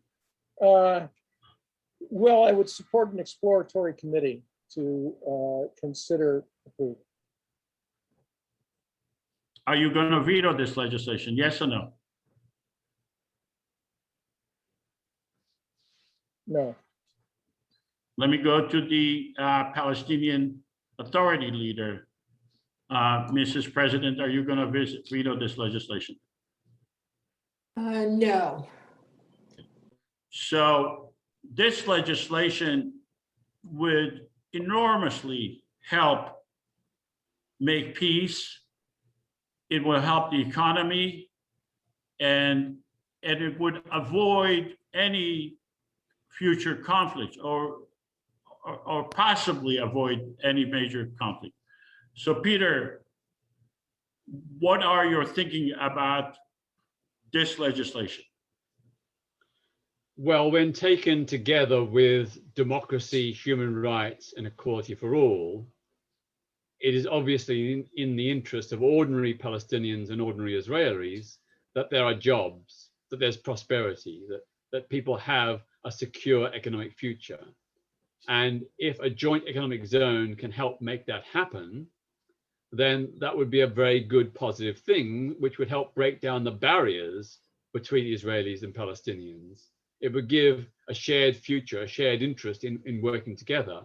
Well, I would support an exploratory committee to consider approval. Are you going to veto this legislation? Yes or no? No. Let me go to the Palestinian Authority leader. Mrs. President, are you going to veto this legislation? No. So this legislation would enormously help make peace. It will help the economy, and it would avoid any future conflicts or possibly avoid any major conflict. So Peter, what are your thinking about this legislation? Well, when taken together with democracy, human rights, and equality for all, it is obviously in the interest of ordinary Palestinians and ordinary Israelis that there are jobs, that there's prosperity, that people have a secure economic future. And if a joint economic zone can help make that happen, then that would be a very good positive thing, which would help break down the barriers between Israelis and Palestinians. It would give a shared future, a shared interest in working together.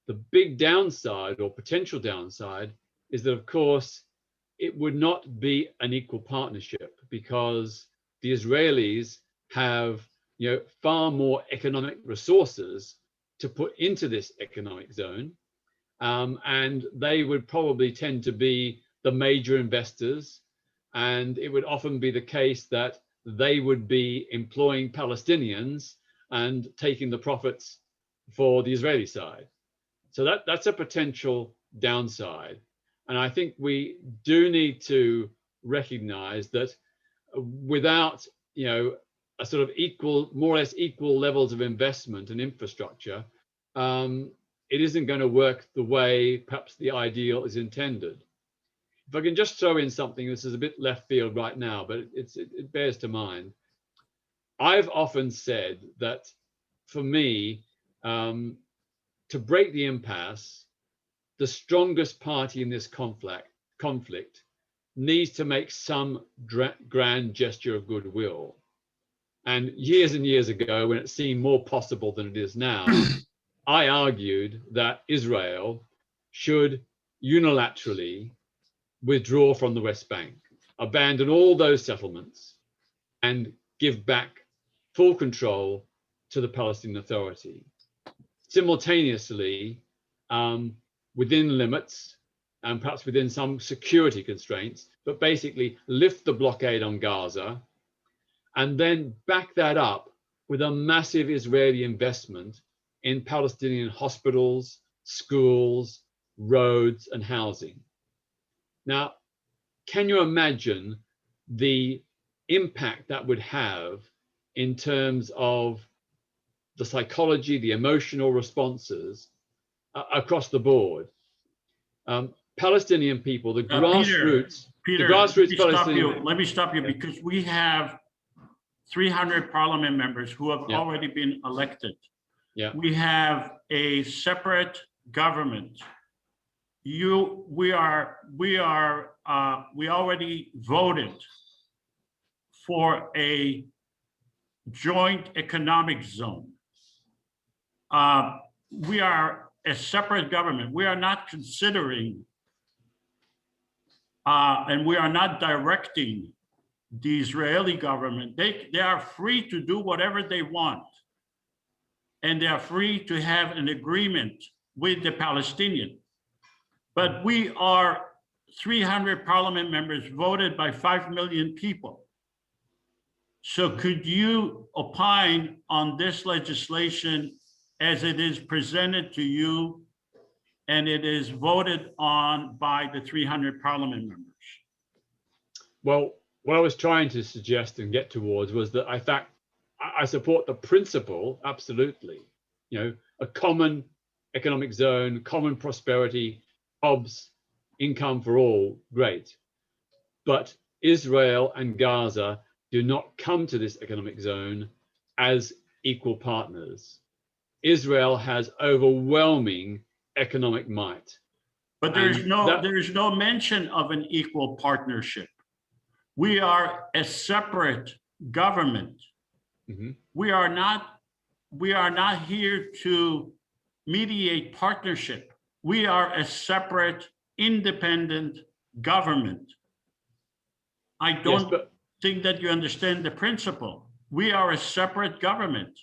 The big downside or potential downside is that, of course, it would not be an equal partnership because the Israelis have, far more economic resources to put into this economic zone. And they would probably tend to be the major investors. And it would often be the case that they would be employing Palestinians and taking the profits for the Israeli side. So that's a potential downside. And I think we do need to recognize that without, a sort of more or less equal levels of investment and infrastructure, it isn't going to work the way perhaps the ideal is intended. If I can just throw in something, this is a bit left field right now, but it bears to mind. I've often said that for me, to break the impasse, the strongest party in this conflict needs to make some grand gesture of goodwill. And years ago, when it seemed more possible than it is now, I argued that Israel should unilaterally withdraw from the West Bank, abandon all those settlements, and give back full control to the Palestinian Authority. Simultaneously, within limits, and perhaps within some security constraints, but basically lift the blockade on Gaza, and then back that up with a massive Israeli investment in Palestinian hospitals, schools, roads, and housing. Now, can you imagine the impact that would have in terms of the psychology, the emotional responses across the board? Palestinian people, the grassroots, Peter, the grassroots let me stop you because we have 300 parliament members who have already been elected. Yeah. We have a separate government. We already voted for a joint economic zone. We are a separate government. We are not considering and we are not directing the Israeli government. They are free to do whatever they want. And they are free to have an agreement with the Palestinian. But we are 300 parliament members voted by 5 million people. So could you opine on this legislation as it is presented to you and it is voted on by the 300 parliament members? Well, what I was trying to suggest and get towards was that I support the principle, absolutely. A common economic zone, common prosperity, jobs, income for all, great. But Israel and Gaza do not come to this economic zone as equal partners. Israel has overwhelming economic might. But there is no mention of an equal partnership. We are a separate government. Mm-hmm. We are not here to mediate partnership. We are a separate, independent government. I don't think that you understand the principle. We are a separate government.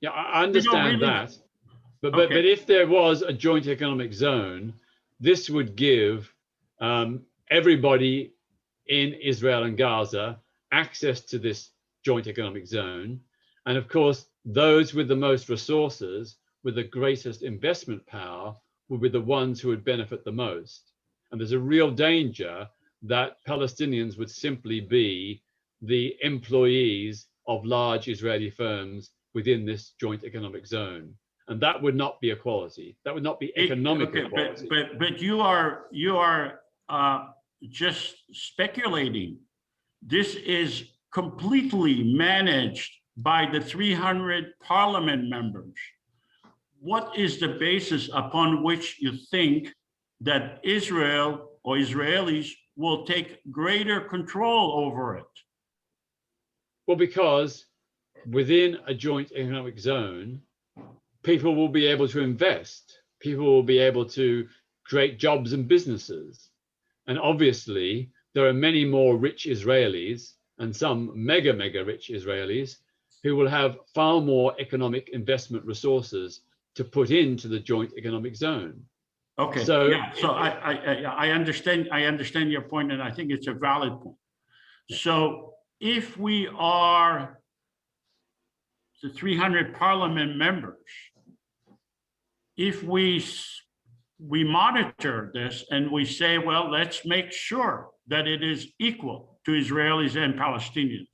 Yeah, I understand that. But if there was a joint economic zone, this would give everybody in Israel and Gaza access to this joint economic zone. And of course, those with the most resources, with the greatest investment power, will be the ones who would benefit the most. And there's a real danger that Palestinians would simply be the employees of large Israeli firms within this joint economic zone. And that would not be equality. That would not be economic equality. But you are just speculating. This is completely managed by the 300 parliament members, what is the basis upon which you think that Israel or Israelis will take greater control over it? Well, because within a joint economic zone, people will be able to invest, people will be able to create jobs and businesses. And obviously, there are many more rich Israelis and some mega rich Israelis who will have far more economic investment resources to put into the joint economic zone. Okay, So- yeah, so I understand your point, and I think it's a valid point. So if we are the 300 parliament members, if we monitor this and we say, well, let's make sure that it is equal to Israelis and Palestinians,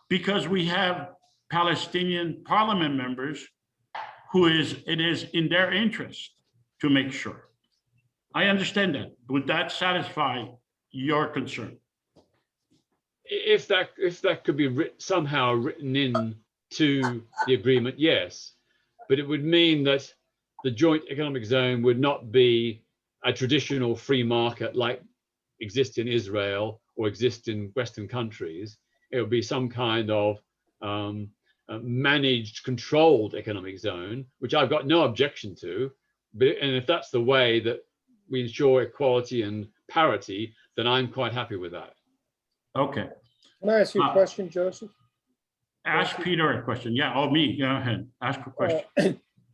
because we have Palestinian parliament members it is in their interest to make sure. I understand that. Would that satisfy your concern? If that could be somehow written in to the agreement, yes, but it would mean that the joint economic zone would not be a traditional free market like exists in Israel or exists in Western countries. It would be some kind of managed, controlled economic zone, which I've got no objection to. And if that's the way that we ensure equality and parity, then I'm quite happy with that. Okay, Can I ask you a question, Joseph? ask Peter a question. Yeah, or me, go ahead, ask a question.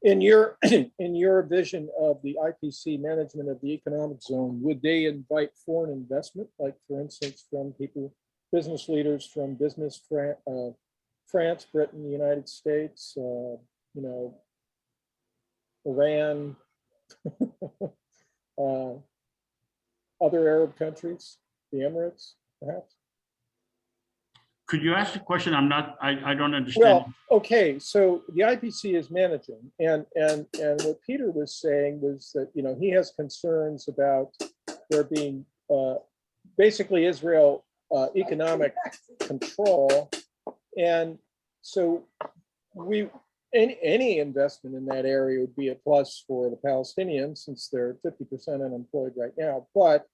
In your vision of the IPC management of the economic zone, would they invite foreign investment, like for instance, from people, business leaders from France, Britain, the United States, Iran, other Arab countries, the Emirates, perhaps? Could you ask the question? I don't understand. Well, okay, so the IPC is managing, and what Peter was saying was that, he has concerns about there being basically Israel economic control. And so any investment in that area would be a plus for the Palestinians, since they're 50% unemployed right now. But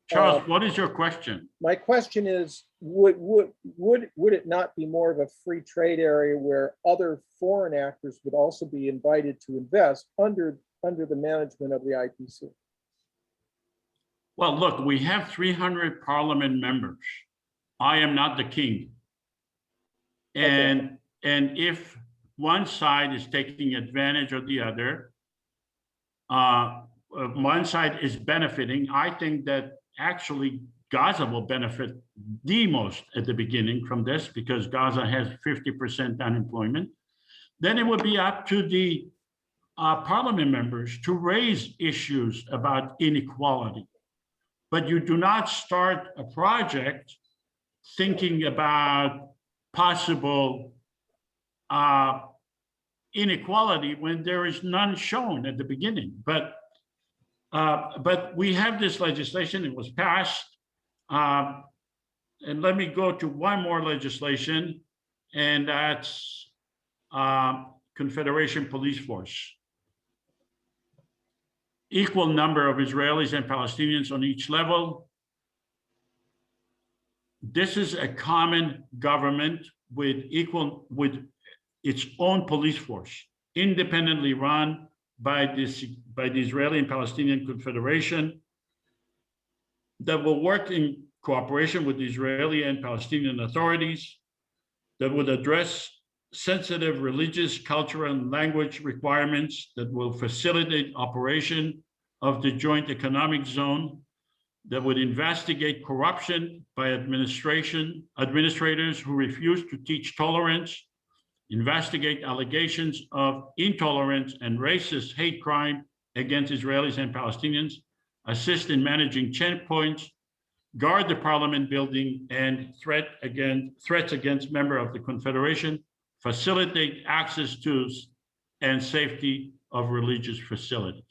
Charles, what is your question? my question is, would it not be more of a free trade area where other foreign actors would also be invited to invest under the management of the IPC? Well, look, we have 300 parliament members. I am not the king. And if one side is taking advantage of the other, one side is benefiting, I think that actually Gaza will benefit the most at the beginning from this, because Gaza has 50% unemployment. Then it would be up to the parliament members to raise issues about inequality. But you do not start a project thinking about possible inequality when there is none shown at the beginning. But we have this legislation, it was passed. And let me go to one more legislation, and that's Confederation Police Force. Equal number of Israelis and Palestinians on each level. This is a common government with its own police force, independently run by the Israeli and Palestinian Confederation, that will work in cooperation with the Israeli and Palestinian authorities, that would address sensitive religious, cultural, and language requirements, that will facilitate operation of the joint economic zone, that would investigate corruption by administrators who refuse to teach tolerance, investigate allegations of intolerance and racist hate crime against Israelis and Palestinians, assist in managing checkpoints, guard the parliament building, and threats against members of the Confederation, facilitate access to and safety of religious facilities.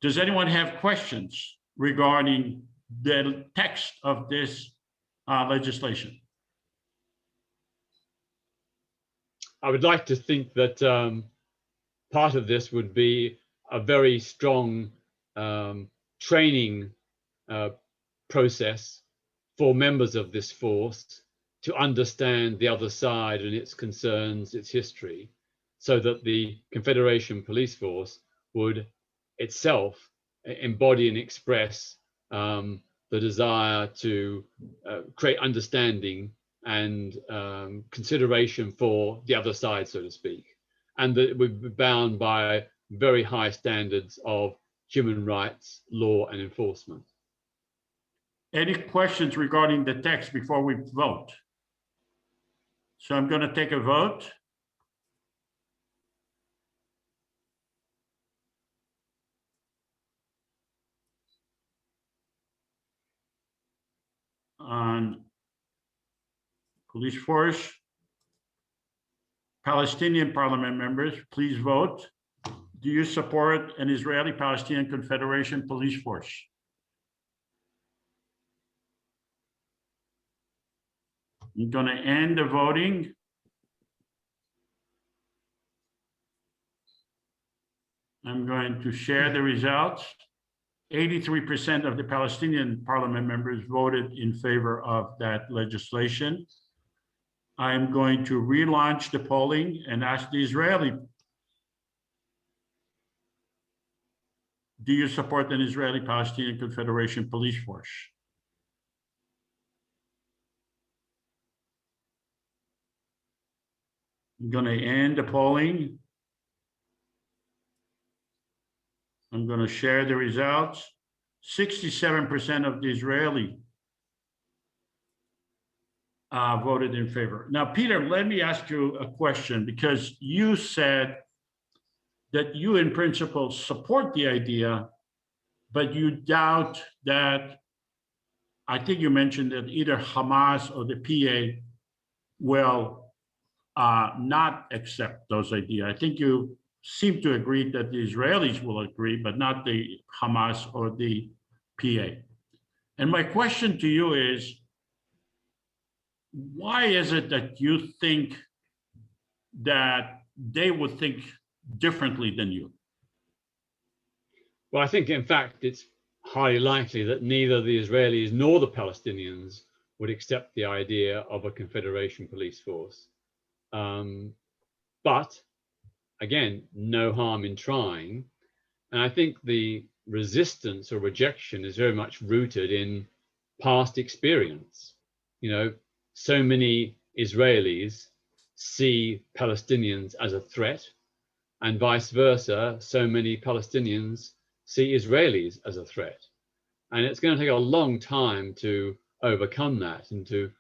Does anyone have questions regarding the text of this legislation? I would like to think that part of this would be a very strong training process for members of this force to understand the other side and its concerns, its history, so that the Confederation Police Force would itself embody and express the desire to create understanding and consideration for the other side, so to speak, and that it would be bound by very high standards of human rights, law, and enforcement. Any questions regarding the text before we vote? So I'm going to take a vote. On police force. Palestinian parliament members, please vote. Do you support an Israeli-Palestinian Confederation police force? I'm going to end the voting. I'm going to share the results. 83% of the Palestinian parliament members voted in favor of that legislation. I'm going to relaunch the polling and ask the Israeli. Do you support an Israeli-Palestinian Confederation police force? I'm going to end the polling. I'm going to share the results. 67% of the Israeli voted in favor. Now, Peter, let me ask you a question, because you said that you in principle support the idea, but you doubt that, I think you mentioned that either Hamas or the PA will not accept those ideas. I think you seem to agree that the Israelis will agree, but not the Hamas or the PA. And my question to you is, why is it that you think that they would think differently than you? Well, I think, in fact, it's highly likely that neither the Israelis nor the Palestinians would accept the idea of a Confederation police force. But again, no harm in trying. And I think the resistance or rejection is very much rooted in past experience. You know, so many Israelis see Palestinians as a threat, and vice versa, so many Palestinians see Israelis as a threat. And it's going to take a long time to overcome that and to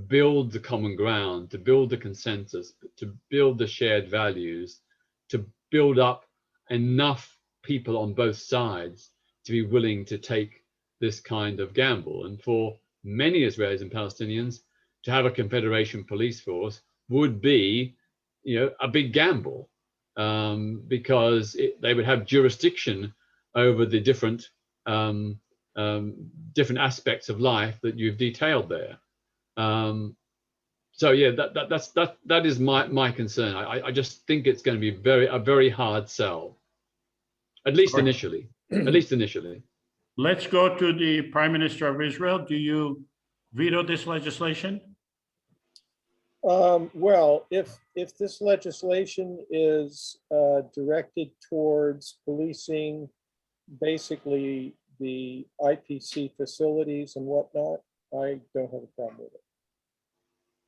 build the common ground, to build the consensus, to build the shared values, to build up enough people on both sides to be willing to take this kind of gamble. And for many Israelis and Palestinians, to have a Confederation police force would be, you know, a big gamble, because they would have jurisdiction over the different different aspects of life that you've detailed there. So yeah, that is my concern. I just think it's going to be a very hard sell, at least initially. At least initially. Let's go to the Prime Minister of Israel. Do you veto this legislation? Well, if this legislation is directed towards policing basically the IPC facilities and whatnot, I don't have a problem with it.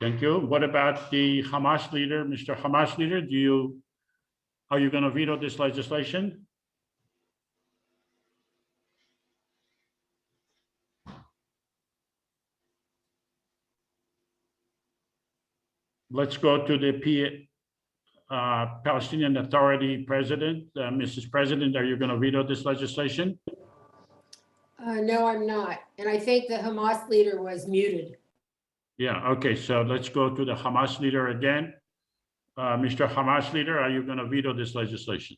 Thank you. What about the Hamas leader, Mr. Hamas leader? Are you going to veto this legislation? Let's go to the Palestinian Authority president. Mrs. President, are you going to veto this legislation? No, I'm not. And I think the Hamas leader was muted. Yeah, okay, so let's go to the Hamas leader again. Mr. Hamas leader, are you going to veto this legislation?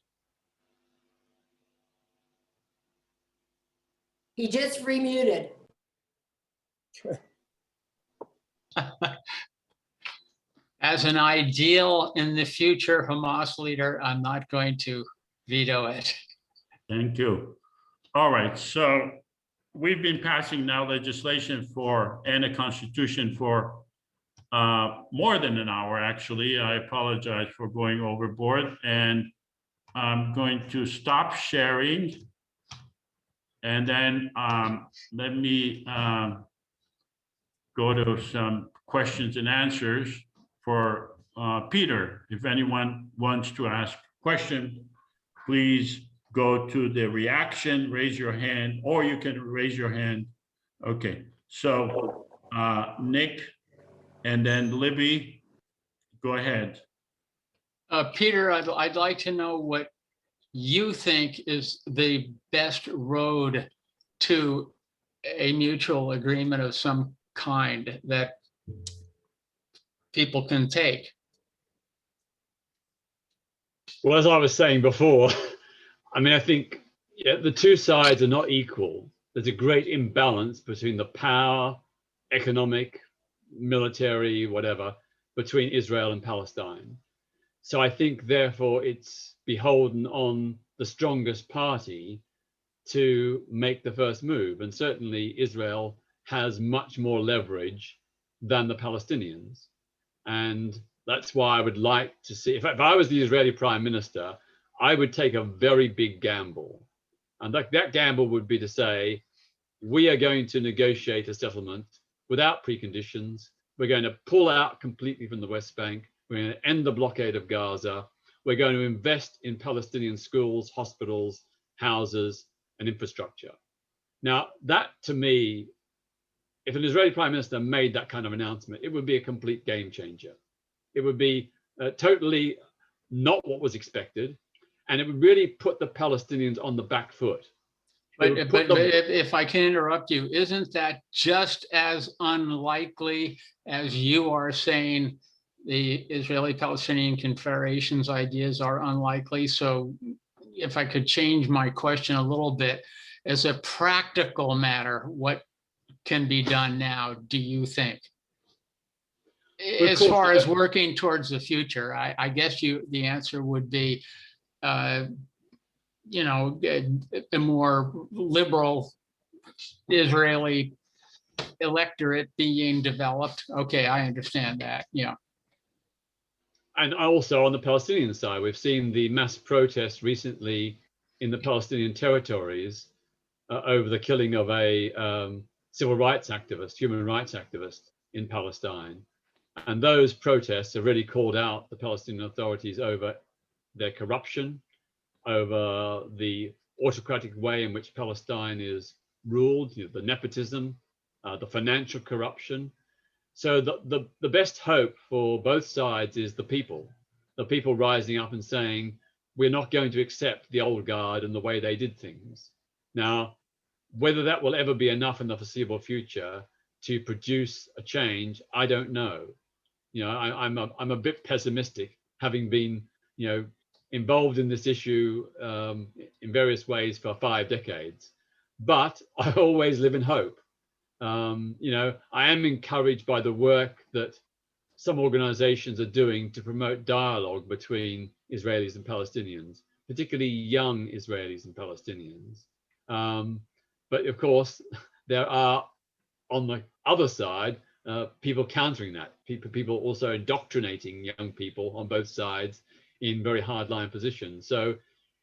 He just remuted. As an ideal in the future Hamas leader, I'm not going to veto it. Thank you. All right, so we've been passing now legislation for, and a constitution for more than an hour, actually. I apologize for going overboard, and I'm going to stop sharing. And then let me go to some questions and answers for Peter. If anyone wants to ask a question, please go to the reaction, raise your hand, or you can raise your hand. Okay, so Nick and then Libby, go ahead. Peter, I'd like to know what you think is the best road to a mutual agreement of some kind that people can take. Well, as I was saying before, I mean, I think the two sides are not equal. There's a great imbalance between the power, economic, military, whatever, between Israel and Palestine. So I think, therefore, it's beholden on the strongest party to make the first move. And certainly Israel has much more leverage than the Palestinians. And that's why I would like to see, if I was the Israeli prime minister, I would take a very big gamble. And that gamble would be to say, we are going to negotiate a settlement without preconditions. We're going to pull out completely from the West Bank. We're going to end the blockade of Gaza. We're going to invest in Palestinian schools, hospitals, houses, and infrastructure. Now, that to me, if an Israeli prime minister made that kind of announcement, it would be a complete game changer. It would be totally not what was expected, and it would really put the Palestinians on the back foot. But if I can interrupt you, isn't that just as unlikely as you are saying the Israeli-Palestinian Confederation's ideas are unlikely? So if I could change my question a little bit, as a practical matter, what can be done now, do you think? As far as working towards the future, I guess the answer would be, you know, a more liberal Israeli electorate being developed. Okay, I understand that. Yeah. And also on the Palestinian side, we've seen the mass protests recently in the Palestinian territories over the killing of a civil rights activist, human rights activist in Palestine. And those protests have really called out the Palestinian authorities over their corruption, over the autocratic way in which Palestine is ruled, you know, the nepotism, the financial corruption. So the best hope for both sides is the people rising up and saying, we're not going to accept the old guard and the way they did things. Now, whether that will ever be enough in the foreseeable future to produce a change, I don't know. You know, I'm a bit pessimistic, having been, you know, involved in this issue in various ways for 5 decades. But I always live in hope. You know, I am encouraged by the work that some organizations are doing to promote dialogue between Israelis and Palestinians, particularly young Israelis and Palestinians. But of course, there are, on the other side, people countering that, people also indoctrinating young people on both sides in very hardline positions. So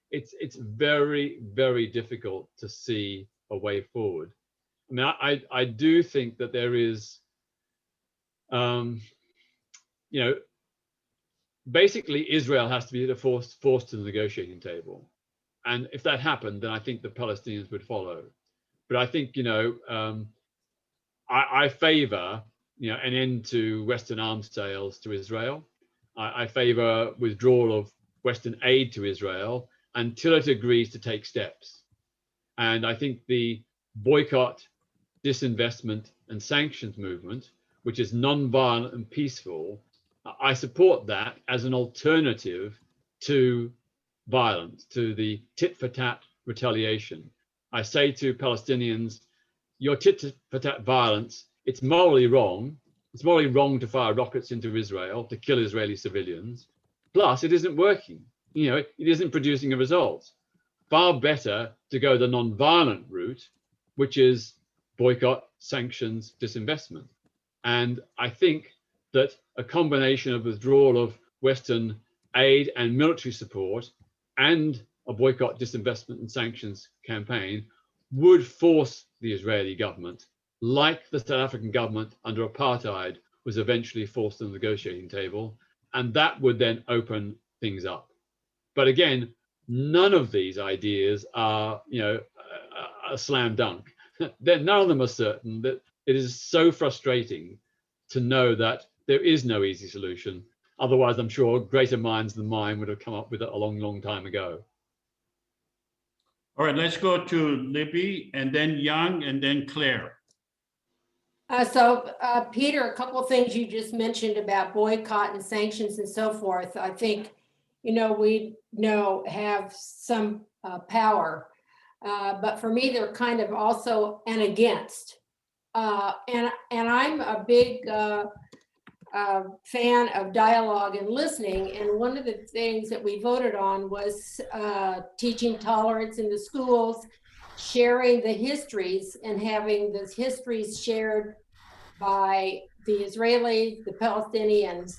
it's very, very difficult to see a way forward. I mean, I do think that there is, you know, basically Israel has to be forced to the negotiating table. And if that happened, then I think the Palestinians would follow. But I think, you know, I favor, you know, an end to Western arms sales to Israel. I favor withdrawal of Western aid to Israel until it agrees to take steps. And I think the boycott, disinvestment, and sanctions movement, which is non-violent and peaceful, I support that as an alternative to violence, to the tit-for-tat retaliation. I say to Palestinians, your tit-for-tat violence, it's morally wrong, It's morally wrong to fire rockets into Israel to kill Israeli civilians. Plus, it isn't working. You know, it isn't producing a result. Far better to go the non-violent route, which is boycott, sanctions, disinvestment. And I think that a combination of withdrawal of Western aid and military support and a boycott, disinvestment and sanctions campaign would force the Israeli government, like the South African government under apartheid was eventually forced to the negotiating table, and that would then open things up. But again, none of these ideas are, you know, a slam dunk. None of them are certain. That it is so frustrating to know that there is no easy solution. Otherwise, I'm sure greater minds than mine would have come up with it a long, long time ago. All right, let's go to Libby and then Young and then Claire. Peter, a couple of things you just mentioned about boycott and sanctions and so forth, I think, we have some power. But for me, they're kind of also an against. And I'm a big fan of dialogue and listening. And one of the things that we voted on was teaching tolerance in the schools, sharing the histories and having those histories shared by the Israelis, the Palestinians.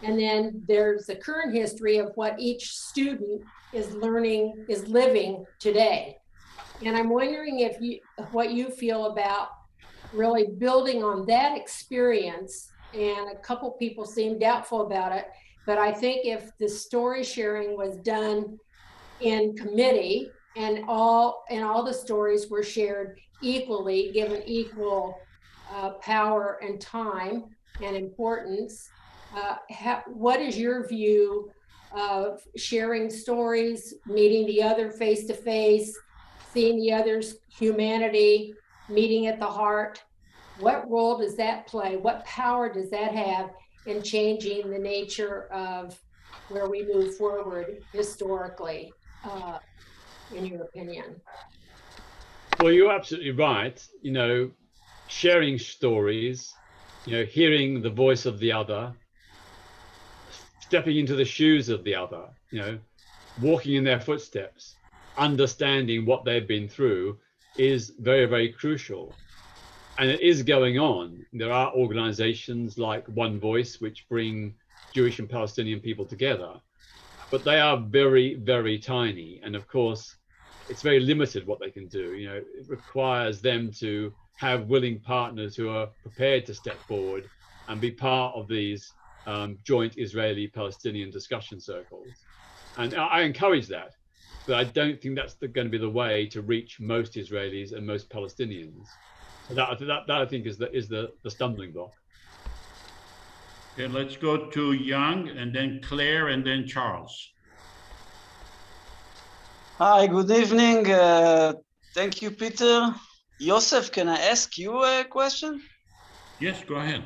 And then there's the current history of what each student is learning, is living today. And I'm wondering what you feel about really building on that experience. And a couple people seem doubtful about it, but I think if the story sharing was done in committee and all the stories were shared equally, given equal power and time and importance, what is your view of sharing stories, meeting the other face to face, seeing the other's humanity, meeting at the heart? What role does that play? What power does that have in changing the nature of where we move forward historically, in your opinion? Well, you're absolutely right. Sharing stories, hearing the voice of the other, stepping into the shoes of the other, walking in their footsteps, understanding what they've been through is very, very crucial. And it is going on. There are organizations like One Voice, which bring Jewish and Palestinian people together, but they are very, very tiny. And of course, it's very limited what they can do. It requires them to have willing partners who are prepared to step forward and be part of these joint Israeli-Palestinian discussion circles. And I encourage that, but I don't think that's going to be the way to reach most Israelis and most Palestinians. So that I think is the stumbling block. Okay, let's go to Young and then Claire and then Charles. Hi, good evening. Thank you, Peter. Joseph, can I ask you a question? Yes, go ahead.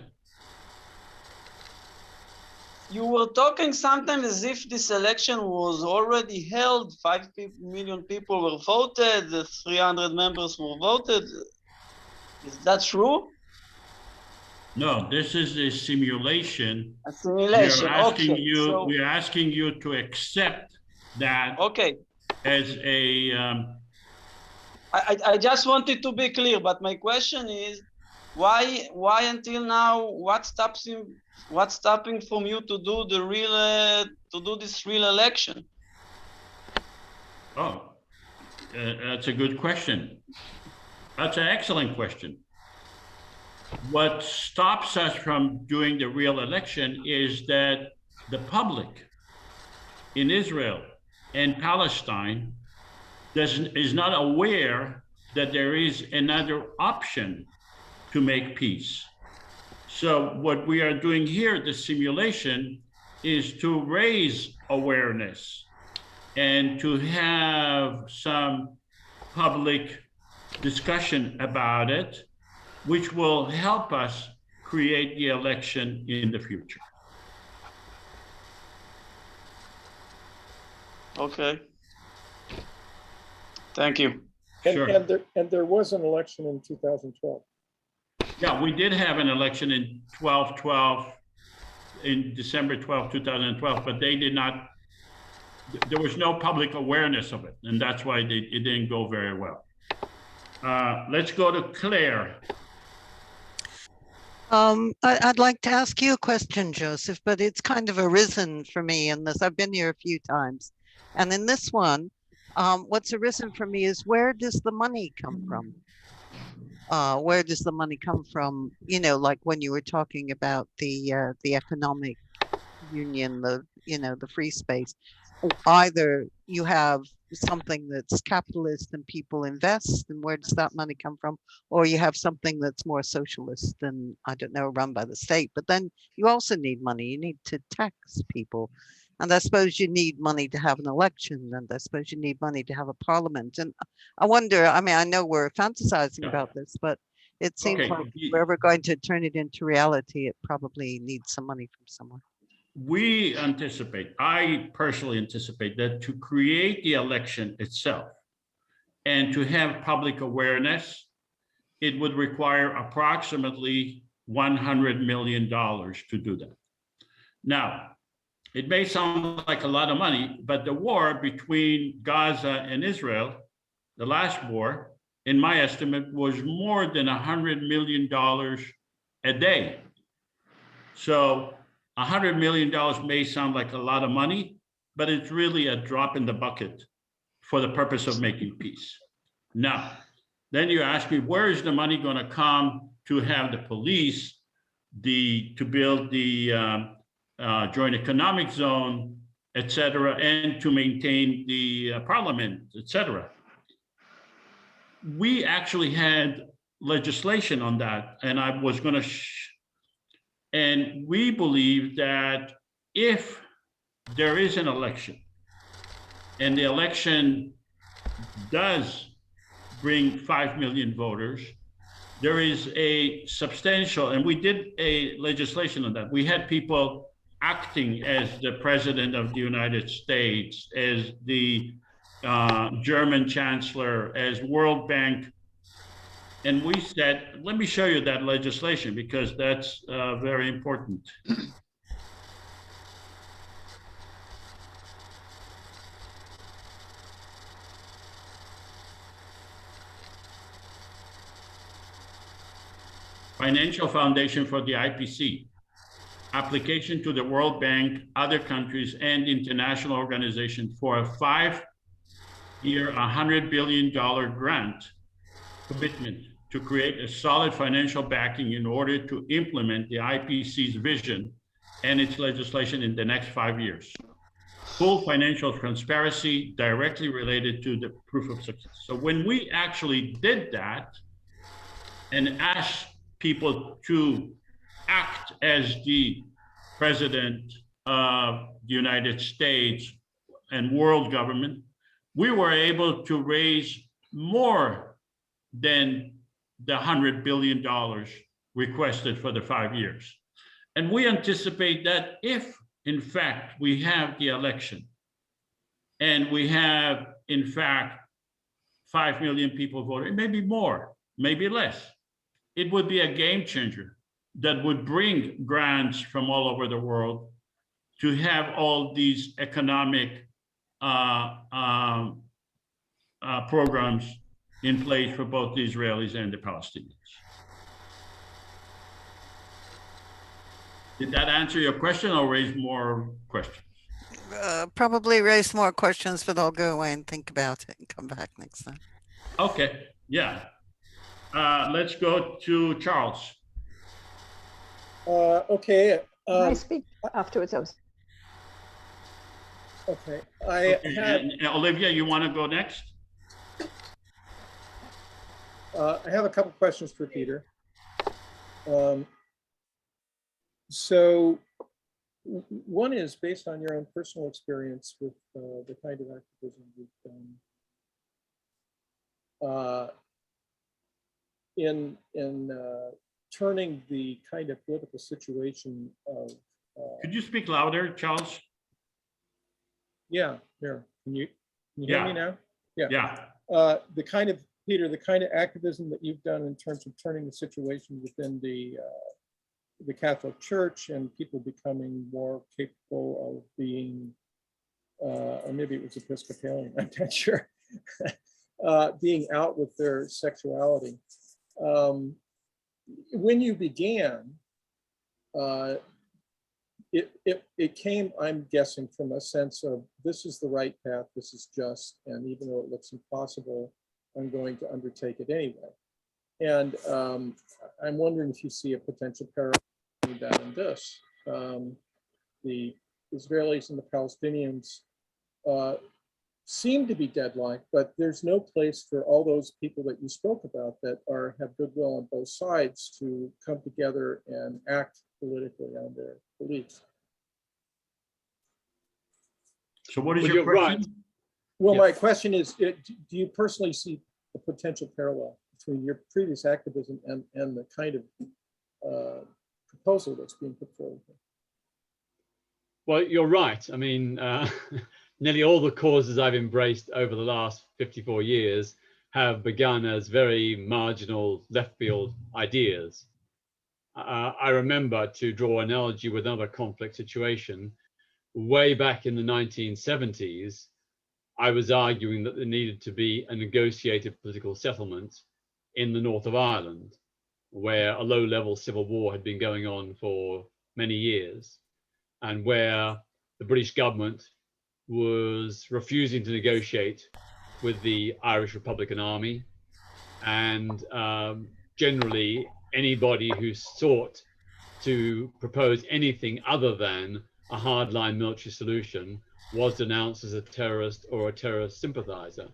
You were talking sometimes as if this election was already held. 5 million people were voted, 300 members were voted. Is that true? No, this is a simulation. A simulation. We are asking you to accept that as a. I just wanted to be clear, but my question is, why until now? What's stopping from you to do this real election? Oh, that's a good question. That's an excellent question. What stops us from doing the real election is that the public in Israel and Palestine is not aware that there is another option to make peace. So what we are doing here, the simulation, is to raise awareness and to have some public discussion about it, which will help us create the election in the future. Okay. Thank you. Sure. And there was an election in 2012. Yeah, we did have an election in 12/12, in December 12, 2012, but they did not, there was no public awareness of it, and that's why it didn't go very well. Let's go to Claire. I'd like to ask you a question, Joseph, but it's kind of arisen for me in this. I've been here a few times. And in this one, what's arisen for me is, where does the money come from? Where does the money come from? You know, like when you were talking about the economic union, the free space. Either you have something that's capitalist and people invest, and where does that money come from? Or you have something that's more socialist and, I don't know, run by the state. But then you also need money. You need to tax people. And I suppose you need money to have an election, and I suppose you need money to have a parliament. And I wonder, I mean, I know we're fantasizing about this, but it seems Okay, like if we're ever going to turn it into reality, it probably needs some money from somewhere. We anticipate, I personally anticipate, that to create the election itself and to have public awareness, it would require approximately $100 million to do that. Now, it may sound like a lot of money, but the war between Gaza and Israel, the last war, in my estimate, was more than $100 million a day. So $100 million may sound like a lot of money, but it's really a drop in the bucket for the purpose of making peace. Now, then you ask me, where is the money going to come to have the police, to build the joint economic zone, et cetera, and to maintain the parliament, et cetera? We actually had legislation on that, and I was going to and we believe that if there is an election and the election does bring 5 million voters, there is a substantial, and we did a legislation on that. We had people acting as the president of the United States, as the German chancellor, as World Bank. And we said, let me show you that legislation, because that's very important. Financial foundation for the IPC. Application to the World Bank, other countries, and international organizations for a 5-year, $100 billion grant commitment to create a solid financial backing in order to implement the IPC's vision and its legislation in the next 5 years. Full financial transparency directly related to the proof of success. So when we actually did that and asked people to act as the president of the United States and world government, we were able to raise more than the $100 billion requested for the 5 years. And we anticipate that if, in fact, we have the election and we have, in fact, 5 million people voting, maybe more, maybe less, it would be a game changer that would bring grants from all over the world to have all these economic programs in place for both the Israelis and the Palestinians. Did that answer your question or raise more questions? Probably raise more questions, but I'll go away and think about it and come back next time. Okay, yeah. Let's go to Charles. Okay. Can I speak afterwards? Okay. And Olivia, you want to go next? I have a couple questions for Peter. So one is based on your own personal experience with the kind of activism you've done in turning the kind of political situation of. Could you speak louder, Charles? Yeah, here. Can you hear me now? Yeah. Yeah. The kind of Peter, the kind of activism that you've done in terms of turning the situation within the Catholic Church and people becoming more capable of being, or maybe it was Episcopalian, I'm not sure, being out with their sexuality. When you began, it came, I'm guessing, from a sense of this is the right path, this is just, and even though it looks impossible, I'm going to undertake it anyway. And I'm wondering if you see a potential parallel between that and this. The Israelis and the Palestinians seem to be deadlocked, but there's no place for all those people that you spoke about that have goodwill on both sides to come together and act politically on their beliefs. So what is Well, your you're right. question? Well, Yeah. my question is, do you personally see a potential parallel between your previous activism and the kind of proposal that's being put forward? Well, you're right. I mean, nearly all the causes I've embraced over the last 54 years have begun as very marginal left field ideas. I remember, to draw an analogy with another conflict situation, way back in the 1970s, I was arguing that there needed to be a negotiated political settlement in the north of Ireland, where a low-level civil war had been going on for many years, and where the British government was refusing to negotiate with the Irish Republican Army, and generally anybody who sought to propose anything other than a hardline military solution was denounced as a terrorist or a terrorist sympathizer.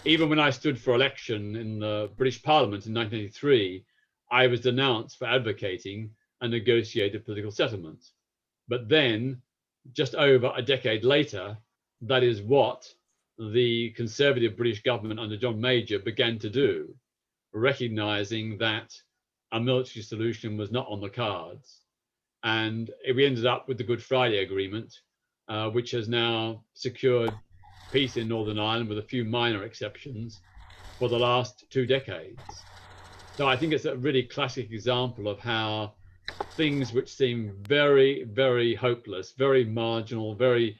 Even when I stood for election in the British Parliament in 1983, I was denounced for advocating a negotiated political settlement. But then, just over a decade later, that is what the Conservative British government under John Major began to do, recognizing that a military solution was not on the cards. And we ended up with the Good Friday Agreement, which has now secured peace in Northern Ireland with a few minor exceptions for the last 2 decades. So I think it's a really classic example of how things which seem very, very hopeless, very marginal, very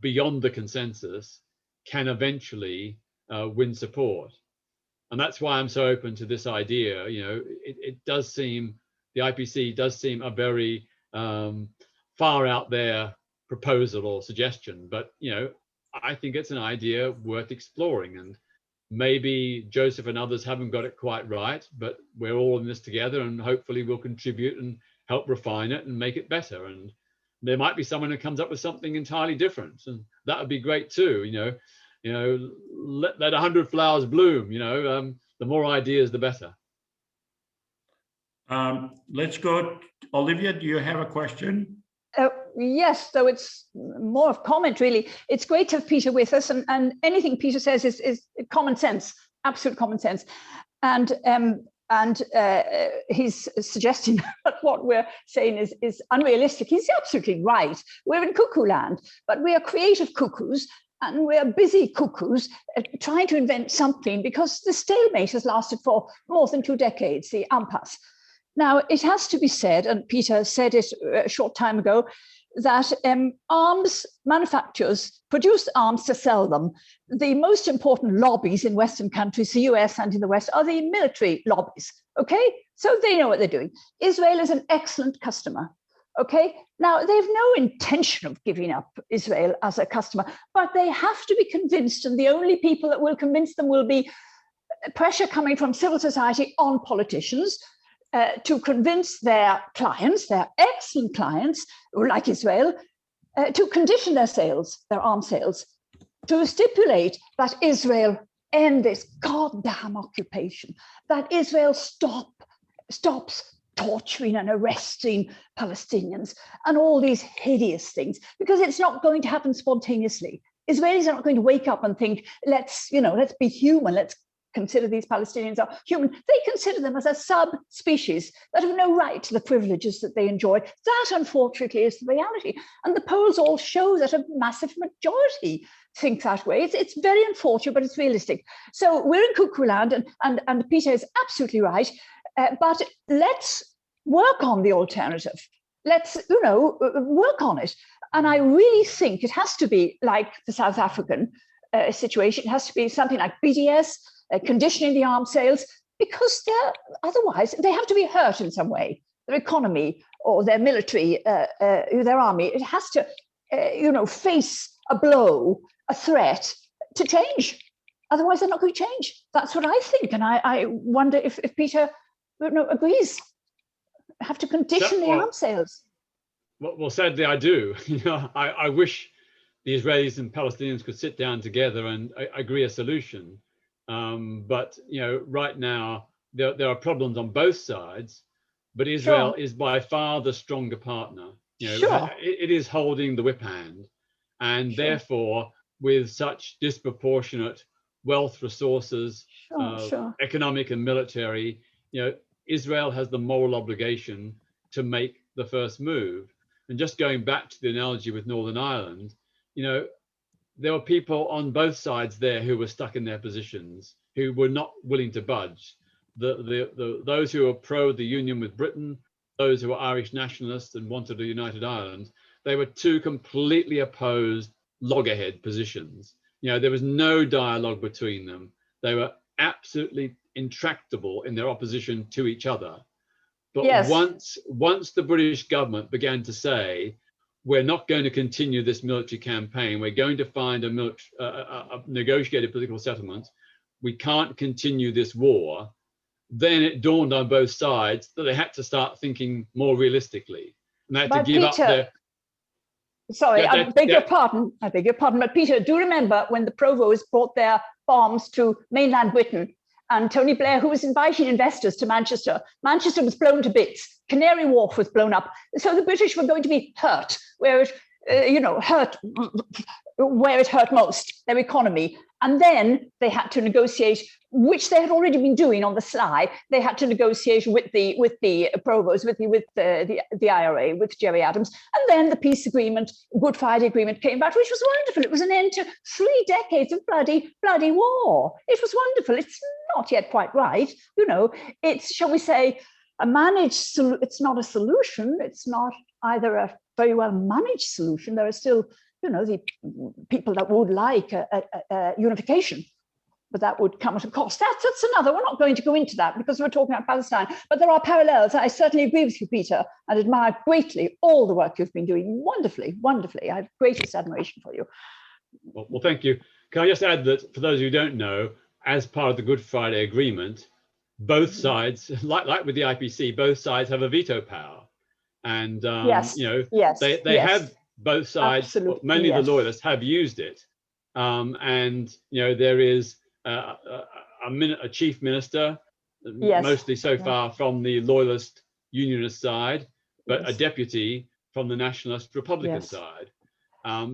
beyond the consensus can eventually win support. And that's why I'm so open to this idea. You know, it does seem, the IPC does seem a very far out there proposal or suggestion, but you know, I think it's an idea worth exploring. And maybe Joseph and others haven't got it quite right, but we're all in this together, and hopefully we'll contribute and help refine it and make it better. And there might be someone who comes up with something entirely different, and that would be great too. You know, let 100 flowers bloom. You know, the more ideas, the better. Let's go. Olivia, do you have a question? Yes, so it's more of comment, really. It's great to have Peter with us, and anything Peter says is common sense, absolute common sense. And he's suggesting that what we're saying is unrealistic. He's absolutely right. We're in cuckoo land, but we are creative cuckoos, and we are busy cuckoos trying to invent something, because the stalemate has lasted for more than 2 decades, the impasse. Now, it has to be said, and Peter said it a short time ago, that arms manufacturers produce arms to sell them. The most important lobbies in Western countries, the US and in the West, are the military lobbies, okay? So they know what they're doing. Israel is an excellent customer, okay? Now, they have no intention of giving up Israel as a customer, but they have to be convinced, and the only people that will convince them will be pressure coming from civil society on politicians, to convince their clients, their excellent clients, like Israel, to condition their sales, their arms sales, to stipulate that Israel end this goddamn occupation, that Israel stops torturing and arresting Palestinians and all these hideous things, because it's not going to happen spontaneously. Israelis are not going to wake up and think, let's be human, let's consider these Palestinians are human. They consider them as a subspecies that have no right to the privileges that they enjoy. That, unfortunately, is the reality. And the polls all show that a massive majority think that way. It's very unfortunate, but it's realistic. So we're in cuckoo land, and Peter is absolutely right. But let's work on the alternative. Let's, work on it. And I really think it has to be like the South African situation. It has to be something like BDS, conditioning the arms sales, because otherwise they have to be hurt in some way. Their economy or their military, their army, it has to, face a blow, a threat to change. Otherwise, they're not going to change. That's what I think. And I wonder if Peter agrees. Have to condition the arms sales. Well, sadly, I do. I wish the Israelis and Palestinians could sit down together and agree a solution. But right now there are problems on both sides. But Israel is by far the stronger partner. It is holding the whip hand, and therefore, with such disproportionate wealth resources, economic and military, Israel has the moral obligation to make the first move. And just going back to the analogy with Northern Ireland, there were people on both sides there who were stuck in their positions, who were not willing to budge. Those who were pro the union with Britain, those who were Irish nationalists and wanted a united Ireland, they were two completely opposed loggerhead positions. There was no dialogue between them. They were absolutely intractable in their opposition to each other. But once the British government began to say, we're not going to continue this military campaign, we're going to find a negotiated political settlement, we can't continue this war, then it dawned on both sides that they had to start thinking more realistically. And they had to give up their... Sorry, I beg your pardon, but Peter, do remember when the Provosts brought their bombs to mainland Britain, and Tony Blair, who was inviting investors to Manchester was blown to bits. Canary Wharf was blown up. So the British were going to be hurt, where it hurt most, their economy. And then they had to negotiate, which they had already been doing on the sly. They had to negotiate with the Provost, with the IRA, with Gerry Adams, and then the peace agreement, Good Friday Agreement came back, which was wonderful. It was an end to 3 decades of bloody war. It was wonderful. It's not yet quite right, It's, shall we say, it's not a solution. It's not either a very well managed solution. There are still, the people that would like a unification, but that would come at a cost. That's another. We're not going to go into that because we're talking about Palestine, but there are parallels. I certainly agree with you, Peter, and admire greatly all the work you've been doing. Wonderfully. I have greatest admiration for you. Well, thank you. Can I just add that for those who don't know, as part of the Good Friday Agreement, both sides, like with the IPC, both sides have a veto power. And, they have both sides, mainly the loyalists, have used it. There is a chief minister, mostly so far from the loyalist unionist side, but a deputy from the nationalist Republican side.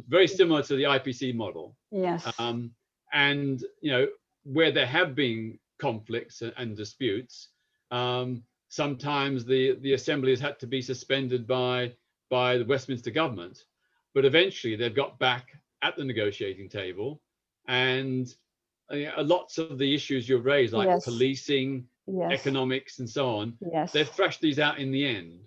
Very similar to the IPC model. Where there have been conflicts and disputes, sometimes the assembly has had to be suspended by the Westminster government, but eventually they've got back at the negotiating table, and lots of the issues you've raised, like policing, economics, and so on, they've thrashed these out in the end.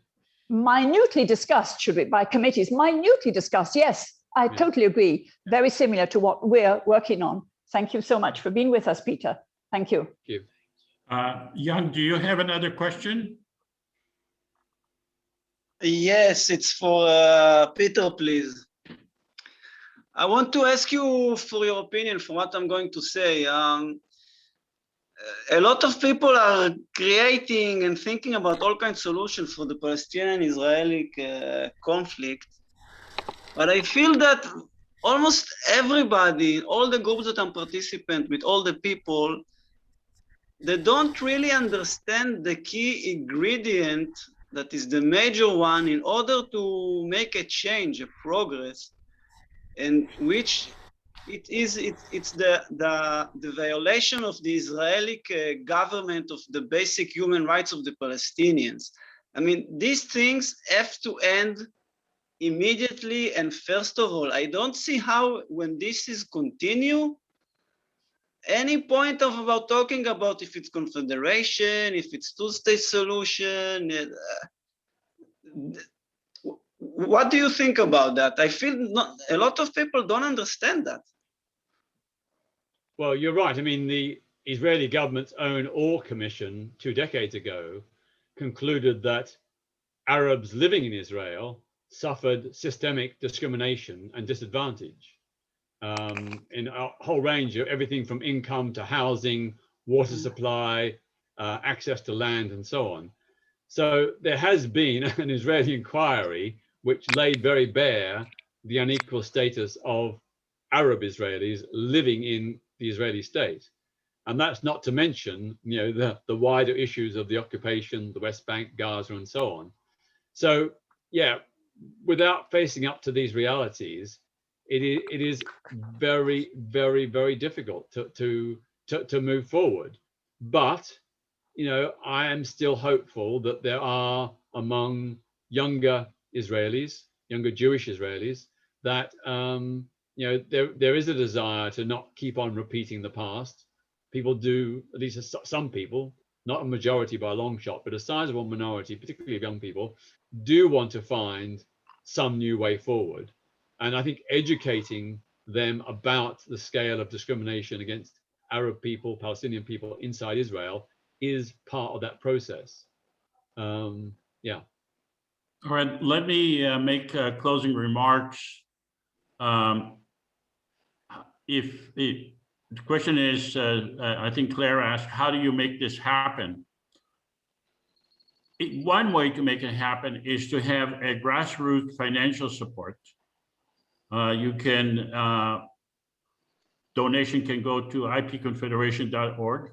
Minutely discussed, should be, by committees, minutely discussed. Yes, I totally agree. Very similar to what we're working on. Thank you so much for being with us, Peter. Thank you. Thank you. Jan, do you have another question? Yes, it's for Peter, please. I want to ask you for your opinion for what I'm going to say. A lot of people are creating and thinking about all kinds of solutions for the Palestinian-Israeli conflict. But I feel that almost everybody, all the groups that I'm participant with, all the people, they don't really understand the key ingredient that is the major one in order to make a change, a progress, and which it's the violation of the Israeli government of the basic human rights of the Palestinians. I mean, these things have to end immediately. And first of all, I don't see how, when this is continue, any point of about talking about if it's confederation, if it's two-state solution. What do you think about that? I feel a lot of people don't understand that. Well, you're right. I mean, the Israeli government's own Orr Commission 2 decades ago concluded that Arabs living in Israel suffered systemic discrimination and disadvantage in a whole range of everything from income to housing, water supply, access to land, and so on. So there has been an Israeli inquiry which laid very bare the unequal status of Arab Israelis living in the Israeli state. And that's not to mention, the wider issues of the occupation, the West Bank, Gaza, and so on. So, yeah, without facing up to these realities, it is very, very, very difficult to move forward. But, I am still hopeful that there are among younger Israelis, younger Jewish Israelis, that there is a desire to not keep on repeating the past. People do, at least some people, not a majority by a long shot, but a sizable minority, particularly of young people, do want to find some new way forward. And I think educating them about the scale of discrimination against Arab people, Palestinian people inside Israel is part of that process. Yeah. All right, let me make closing remarks. If the question is, I think Claire asked, how do you make this happen? One way to make it happen is to have a grassroots financial support. You can, donation can go to ipconfederation.org.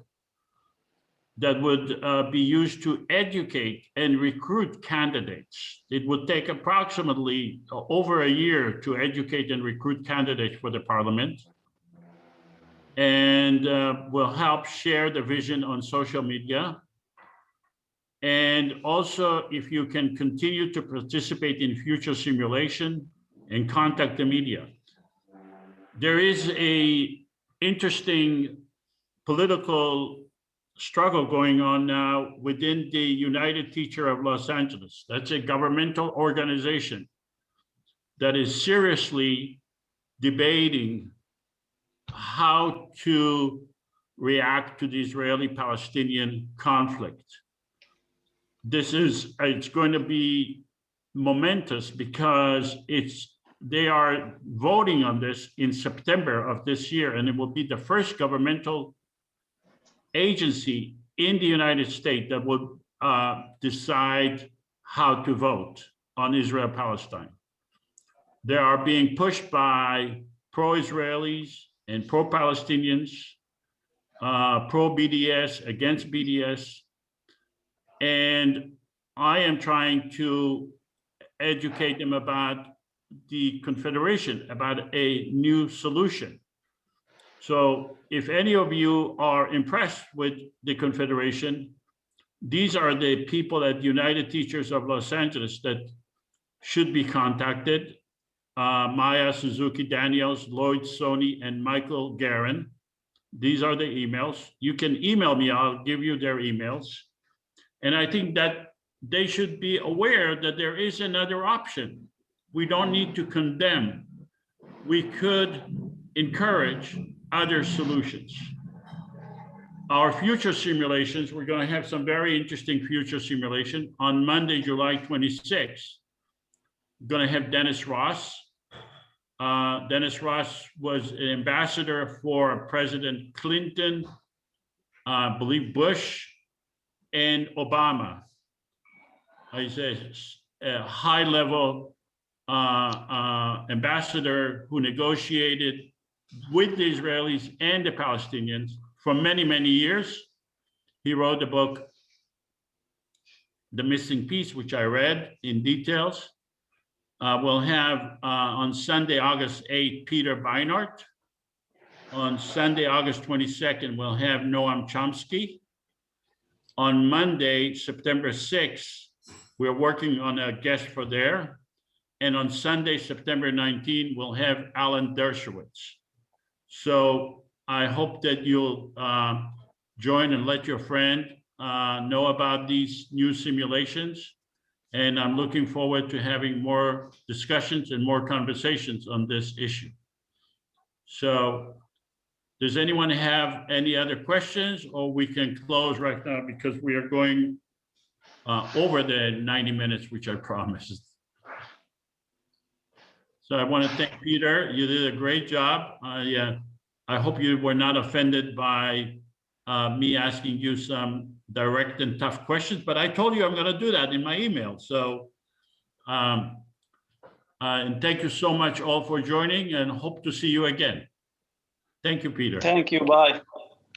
That would be used to educate and recruit candidates. It would take approximately over a year to educate and recruit candidates for the parliament, and will help share the vision on social media. And also, if you can continue to participate in future simulation and contact the media. There is a interesting political struggle going on now within the United Teachers of Los Angeles. That's a governmental organization that is seriously debating how to react to the Israeli-Palestinian conflict. It's going to be momentous because they are voting on this in September of this year, and it will be the first governmental agency in the United States that will decide how to vote on Israel-Palestine. They are being pushed by pro-Israelis and pro-Palestinians, pro-BDS, against BDS. And I am trying to educate them about the Confederation, about a new solution. So if any of you are impressed with the Confederation, these are the people at United Teachers of Los Angeles that should be contacted. Maya Suzuki Daniels, Lloyd Sony, and Michael Guerin. These are the emails. You can email me, I'll give you their emails. And I think that they should be aware that there is another option. We don't need to condemn. We could encourage other solutions. Our future simulations, we're going to have some very interesting future simulation on Monday, July 26th. We're going to have Dennis Ross. Dennis Ross was an ambassador for President Clinton, I believe Bush, and Obama. He's a high-level ambassador who negotiated with the Israelis and the Palestinians for many, many years. He wrote the book, The Missing Piece, which I read in details. We'll have on Sunday, August 8th, Peter Beinart. On Sunday, August 22nd, we'll have Noam Chomsky. On Monday, September 6th, we're working on a guest for there. And on Sunday, September 19, we'll have Alan Dershowitz. So I hope that you'll join and let your friend know about these new simulations. And I'm looking forward to having more discussions and more conversations on this issue. So does anyone have any other questions, or we can close right now because we are going over the 90 minutes, which I promised. So I want to thank Peter. You did a great job. I hope you were not offended by me asking you some direct and tough questions, but I told you I'm going to do that in my email. So, and thank you so much all for joining, and hope to see you again. Thank you, Peter. Thank you. Bye.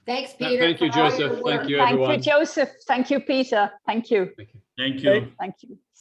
Thanks, Peter. Thank you, for all your Joseph. work. Thank you, Thank everyone. you, Joseph. Thank you, Peter. Thank you. Thank you. Thank you.